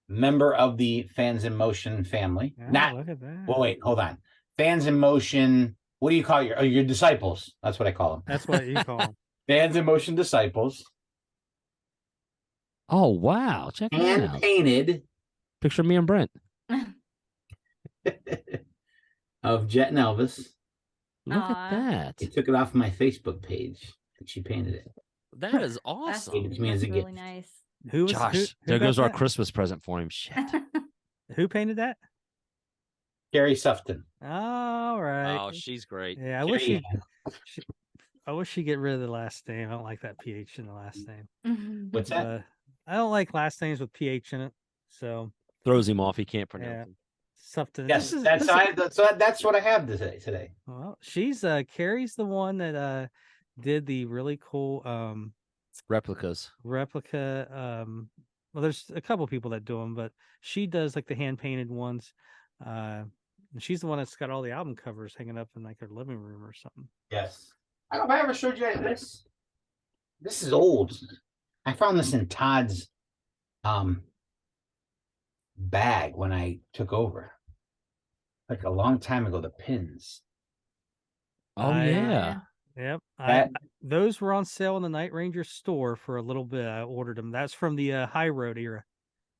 member of the Fans in Motion family. yeah, Not. look at that. Well, wait, hold on. Fans in Motion. What do you call your disciples? That's what I call them. That's what you call 'em. Fans in Motion disciples. Oh wow! Check it Hand out. painted Picture of me and Brent. of Jet and Elvis. Look Aw. at that. He took it off my Facebook page and she painted it. That is That's, awesome. Gave it to me as a that's really gift. nice. Who was Josh, who there got goes our that? Christmas present for him. Shit. Who painted that? Gary Sufton. All right. Oh, she's great. Yeah, I wish Gary, she'd get rid of the last name. I don't like that PH in the last name. What's that? I don't like last names with PH in it. So Throws him off. He can't pronounce Yeah. it. something. Yes, this is- that's this is- that's what I have today. Well, she's Carrie's the one that did the really cool Replicas. replica. Well, there's a couple people that do them, but she does like the hand painted ones. And she's the one that's got all the album covers hanging up in like her living room or something. Yes. I don't know if I ever showed you guys this. This is old. I found this in Todd's bag when I took over. Like a long time ago, the pins. Oh I- yeah. Yep. That- Those were on sale in the Night Ranger store for a little bit. I ordered them. That's from the High Road era.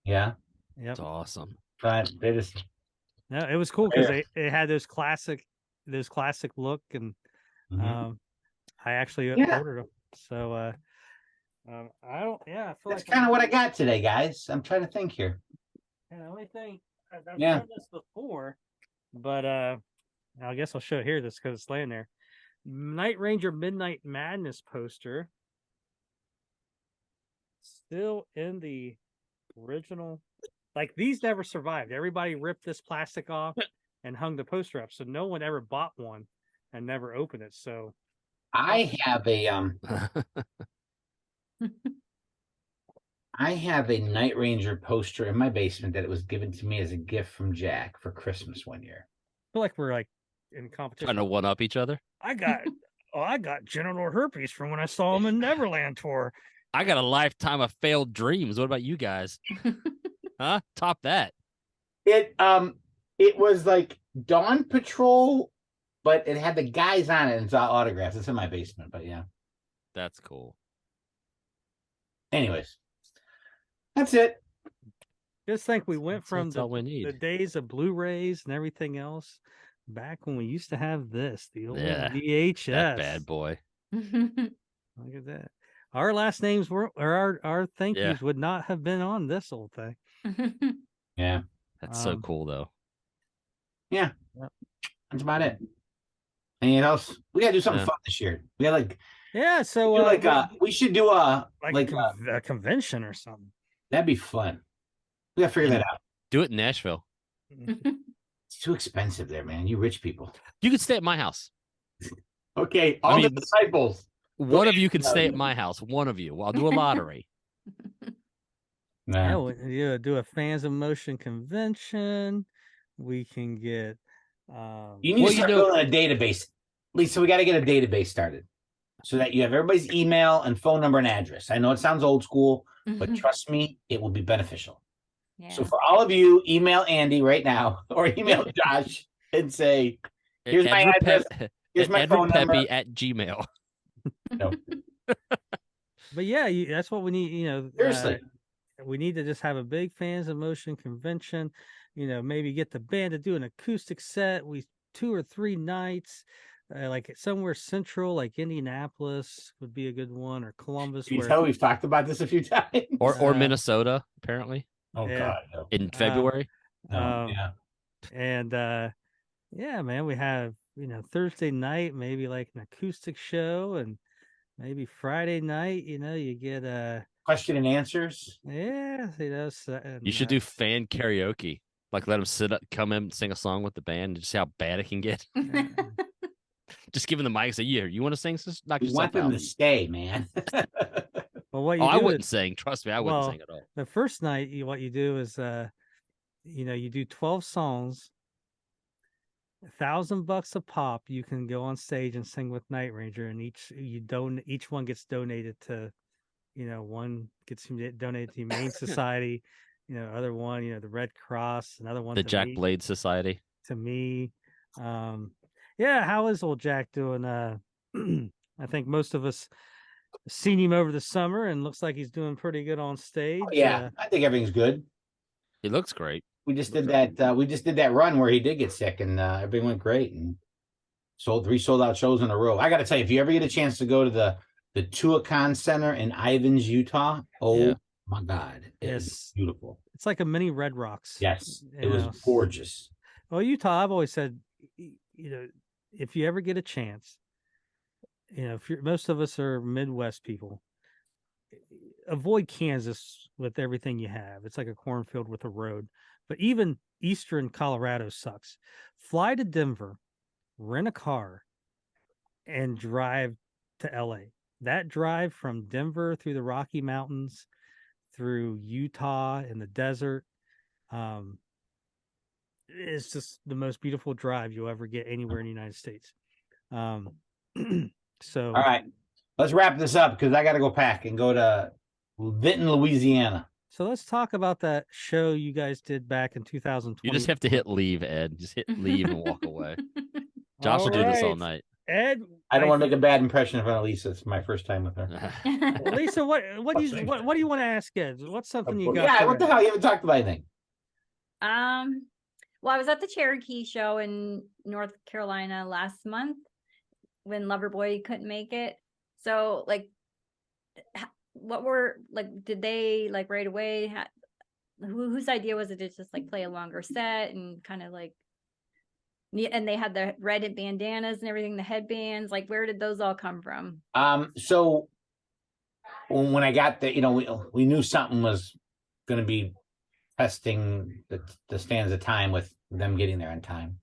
Yeah. Yep. That's awesome. But they just No, it was cool because Yeah. it had those classic look, and Mhm. I actually Yeah. ordered them. So I don't. Yeah, I feel That's like kind of what I got today, guys. I'm trying to think here. Yeah, the only thing I've Yeah. done this before, but I guess I'll show it here just because it's laying there. Night Ranger Midnight Madness poster, still in the original. Like these never survived. Everybody ripped this plastic off and hung the poster up, so no one ever bought one and never opened it. So I have a Night Ranger poster in my basement that it was given to me as a gift from Jack for Christmas one year. I feel like we're like in competition. Trying to one up each other. I got genital herpes from when I saw him in Neverland tour. I got a lifetime of failed dreams. What about you guys? Huh? Top that. It was like Dawn Patrol, but it had the guys on it and it's all autographs. It's in my basement, but yeah. That's cool. Anyways, that's it. Just think we went from That's all we the need. days of Blu-rays and everything else back when we used to have this, the old Yeah, VHS. That bad boy. Look at that. Our last names were, or our thank Yeah. yous would not have been on this old thing. Yeah. That's so cool, though. Yeah. Yep. That's about it. Anything else? We gotta do something Yeah. fun this year. We gotta Yeah, so we should do a a convention or something. that'd be fun. We gotta figure that out. Do it in Nashville. It's too expensive there, man. You rich people. You could stay at my house. Okay, all the mean, disciples. One of you can stay at my house. One of you. I'll do a lottery. Nah. Yeah, we do a fans of motion convention. We can get You need to start building a database. Lisa, we got to get a database started so that you have everybody's email and phone number and address. I know it sounds old school, but trust me, it will be beneficial. Yeah. So for all of you, email Andy right now or email Josh and say, here's my address. Here's my phone number. at Gmail. No. but yeah, that's what we need, you know. Seriously. We need to just have a big fans of motion convention, you know, maybe get the band to do an acoustic set. 2 or 3 nights, like somewhere central, like Indianapolis would be a good one, or Columbus. You know, we've talked about this a few times. Or Minnesota, apparently. Oh, yeah. God. No. In February. Yeah. And yeah, man, we have, you know, Thursday night, maybe like an acoustic show, and maybe Friday night, you know, you get question and answers. Yeah, you know, You should do fan karaoke. Like let them come in, sing a song with the band, and just see how bad it can get. Just give them the mic and say, "Yeah, you want to sing? Just knock You yourself want them out." to stay, man. Well, what you I do wouldn't is, sing. Trust me, I wouldn't sing at all. the first night, what you do is, you know, you do 12 songs, $1,000 a pop. You can go on stage and sing with Night Ranger, and each one gets donated to, you know, one gets donated to the Humane Society, you know, other one, you know, the Red Cross, another one The to Jack me, Blade Society. to me. Yeah, how is old Jack doing? I think most of us seen him over the summer, and looks like he's doing pretty good on stage. Yeah, I think everything's good. He looks great. We just did that. We just did that run where he did get sick, and everything went great. And sold 3 sold out shows in a row. I got to tell you, if you ever get a chance to go to the Tuacahn Center in Ivins, Utah, my God, it's beautiful. It's like a mini Red Rocks. Yes, it was gorgeous. Well, Utah, I've always said, you know, if you ever get a chance, you know, most of us are Midwest people, avoid Kansas with everything you have. It's like a cornfield with a road. But even eastern Colorado sucks. Fly to Denver, rent a car, and drive to LA. That drive from Denver through the Rocky Mountains, through Utah in the desert, it's just the most beautiful drive you'll ever get anywhere in the United States. So, all right, let's wrap this up because I got to go pack and go to Vinton, Louisiana. So let's talk about that show you guys did back in 2020. You just have to hit leave, Ed. Just hit leave and walk away. Josh will do this all night. Ed, I don't want to make a bad impression in front of Lisa. It's my first time with her. Lisa, what do you want to ask Ed? What's something you got? Yeah, what the hell? You haven't talked about anything. Well, I was at the Cherokee show in North Carolina last month when Loverboy couldn't make it. So, like, did they like right away? Whose idea was it to just like play a longer set and kind of like, and they had the red bandanas and everything, the headbands, like where did those all come from? So when I got there, you know, we knew something was going to be testing the stands of time with them getting there on time.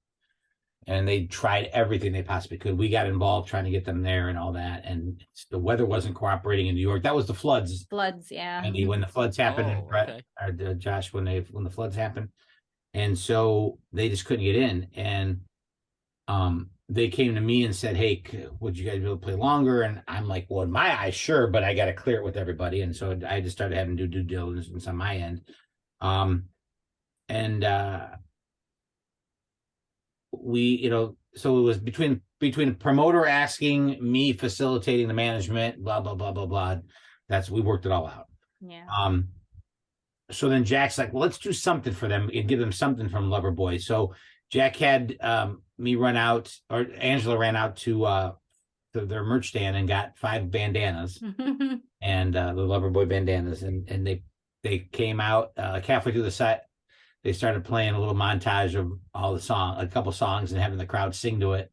And they tried everything they possibly could. We got involved trying to get them there and all that. And the weather wasn't cooperating in New York. That was the floods. Yeah. And when the floods happened, or Josh, when the floods happened. And so they just couldn't get in. And they came to me and said, "Hey, would you guys be able to play longer?" And I'm like, "Well, in my eyes, sure, but I got to clear it with everybody." And so I just started having to do due diligence on my end. And we, so it was between the promoter asking, me facilitating the management, blah blah blah blah blah. We worked it all out. Yeah. So then Jack's like, well, let's do something for them and give them something from Loverboy. So Jack had me run out, or Angela ran out to their merch stand and got 5 bandanas and the Loverboy bandanas, and they came out halfway through the set. They started playing a little montage of all a couple songs, and having the crowd sing to it.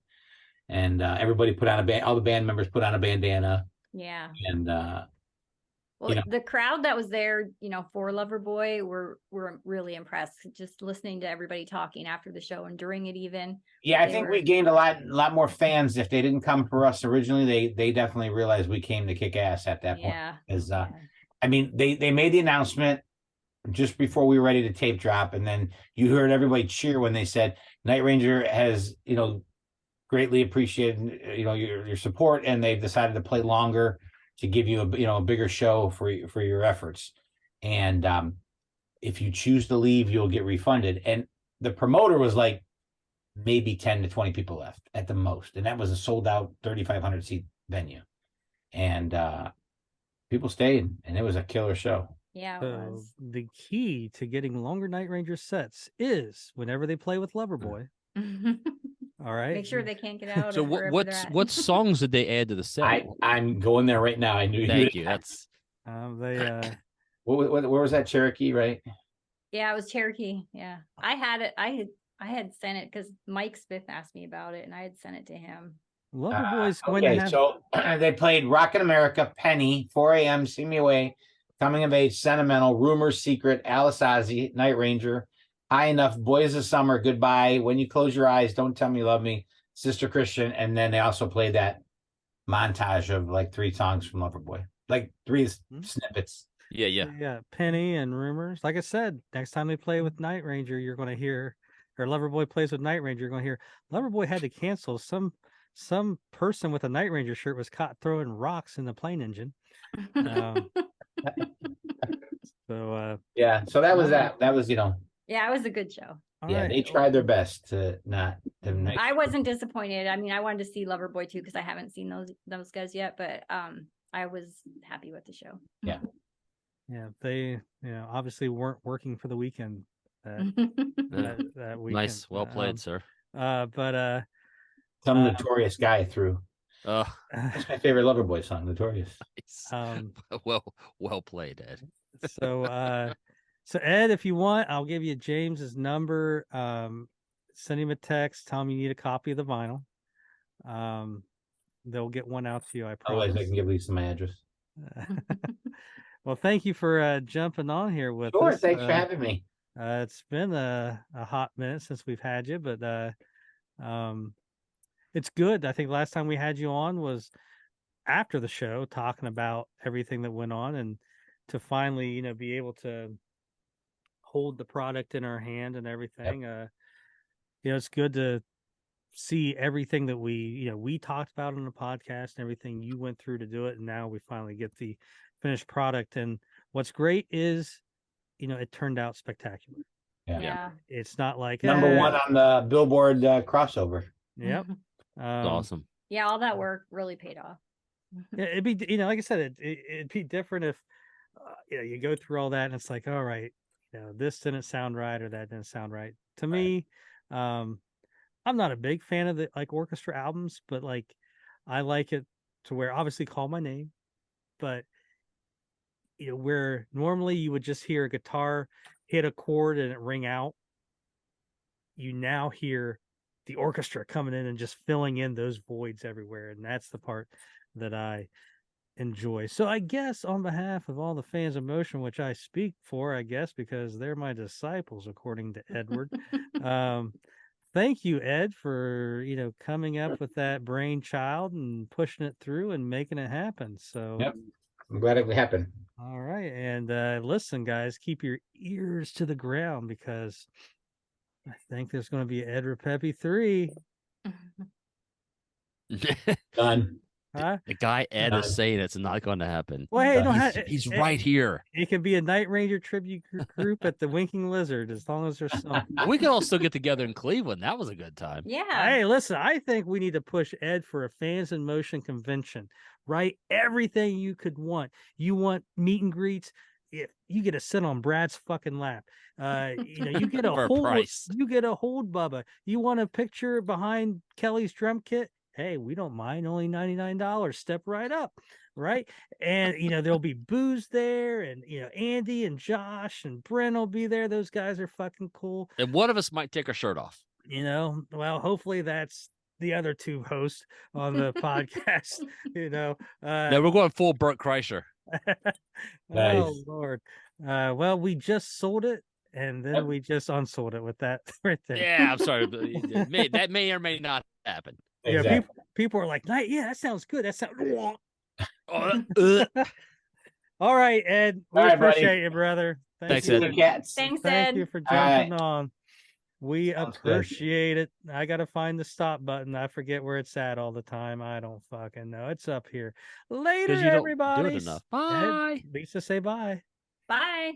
And everybody put on all the band members put on a bandana. Yeah. And well, the crowd that was there, for Loverboy were really impressed. Just listening to everybody talking after the show and during it, even. Yeah, I think we gained a lot more fans. If they didn't come for us originally, they definitely realized we came to kick ass at that point. Because I mean, they made the announcement just before we were ready to tape drop, and then you heard everybody cheer when they said Night Ranger has greatly appreciated your support, and they've decided to play longer to give you a bigger show for your efforts. And if you choose to leave, you'll get refunded. And the promoter was like, maybe 10 to 20 people left at the most, and that was a sold out 3,500 seat venue, and people stayed, and it was a killer show. Yeah, it was. The key to getting longer Night Ranger sets is whenever they play with Loverboy. All right. Make sure they can't get out. So what songs did they add to the set? I'm going there right now. I knew. Thank you. That's they. Where was that? Cherokee, right? Yeah, it was Cherokee. Yeah, I had it. I had sent it because Mike Smith asked me about it, and I had sent it to him. Loverboy's going to have. So they played "Rockin' America," "Penny," 4 a.m., "See Me Away," "Coming of Age," "Sentimental," "Rumors," "Secret," Alice Ozzy, "Night Ranger," "High Enough," "Boys of Summer," "Goodbye," "When You Close Your Eyes," "Don't Tell Me You Love Me," "Sister Christian," and then they also played that montage of like 3 songs from Loverboy, like 3 snippets. Yeah. Penny and Rumors. Like I said, next time they play with Night Ranger, you're going to hear, or Loverboy plays with Night Ranger, you're going to hear Loverboy had to cancel. Some person with a Night Ranger shirt was caught throwing rocks in the plane engine. So that was that was Yeah, it was a good show. They tried their best to not. I wasn't disappointed. I mean, I wanted to see Loverboy too because I haven't seen those guys yet, but I was happy with the show. Yeah. Yeah, they obviously weren't working for the weekend. That weekend. Nice, well played, sir. But some notorious guy threw. That's my favorite Loverboy song, "Notorious." Well played, Ed. So Ed, if you want, I'll give you James's number. Send him a text. Tell him you need a copy of the vinyl. They'll get one out to you. I promise. Otherwise, I can give Lisa my address. Well, thank you for jumping on here with us. Sure, thanks for having me. It's been a hot minute since we've had you, but it's good. I think last time we had you on was after the show, talking about everything that went on, and to finally, be able to hold the product in our hand and everything. Yep. It's good to see everything that we talked about on the podcast and everything you went through to do it, and now we finally get the finished product. And what's great is it turned out spectacular. Yeah. It's not like number 1 on the Billboard crossover. Yep. Awesome. Yeah, all that work really paid off. It'd be like I said, it'd be different if you go through all that and it's like, all right, this didn't sound right or that didn't sound right. To me, I'm not a big fan of the orchestra albums, but I like it to where, obviously, Call My Name, but where normally you would just hear a guitar hit a chord and it ring out, you now hear the orchestra coming in and just filling in those voids everywhere, and that's the part that I enjoy. So I guess on behalf of all the fans of motion, which I speak for, I guess, because they're my disciples, according to Edward. Thank you, Ed, for coming up with that brainchild and pushing it through and making it happen. So yep, I'm glad it happened. All right, and listen, guys, keep your ears to the ground because I think there's going to be Ed Ripepi 3. Done. Huh? The guy Ed is saying it's not going to happen. Well, hey, no, He's right here. It could be a Night Ranger tribute group at the Winking Lizard, as long as there's some. We could all still get together in Cleveland. That was a good time. Yeah. Hey, listen, I think we need to push Ed for a Fans in Motion convention, right? Everything you could want. You want meet and greets. If you get to sit on Brad's fucking lap, you get a For a hold. price. You get a hold, Bubba. You want a picture behind Kelly's drum kit? Hey, we don't mind. Only $99. Step right up, right? And there'll be booze there, and Andy and Josh and Brent will be there. Those guys are fucking cool. And one of us might take our shirt off. Well, hopefully that's the other two hosts on the podcast. No, we're going full Burt Kreischer. Nice. Oh Lord. Well, we just sold it, and then we just unsold it with that right there. Yeah, I'm sorry. But that may or may not happen. Yeah, Exactly. people are like, yeah, that sounds good. That sounds. Oh, All right, Ed. We All right, buddy. appreciate you, brother. Thanks, See Ed. you, cats. Thanks, Thank Ed. you for All right. jumping on. We Sounds good. appreciate it. I gotta find the stop button. I forget where it's at all the time. I don't fucking know. It's up here. Later, Because you don't everybody. do it enough. Bye. Lisa, say bye. Bye.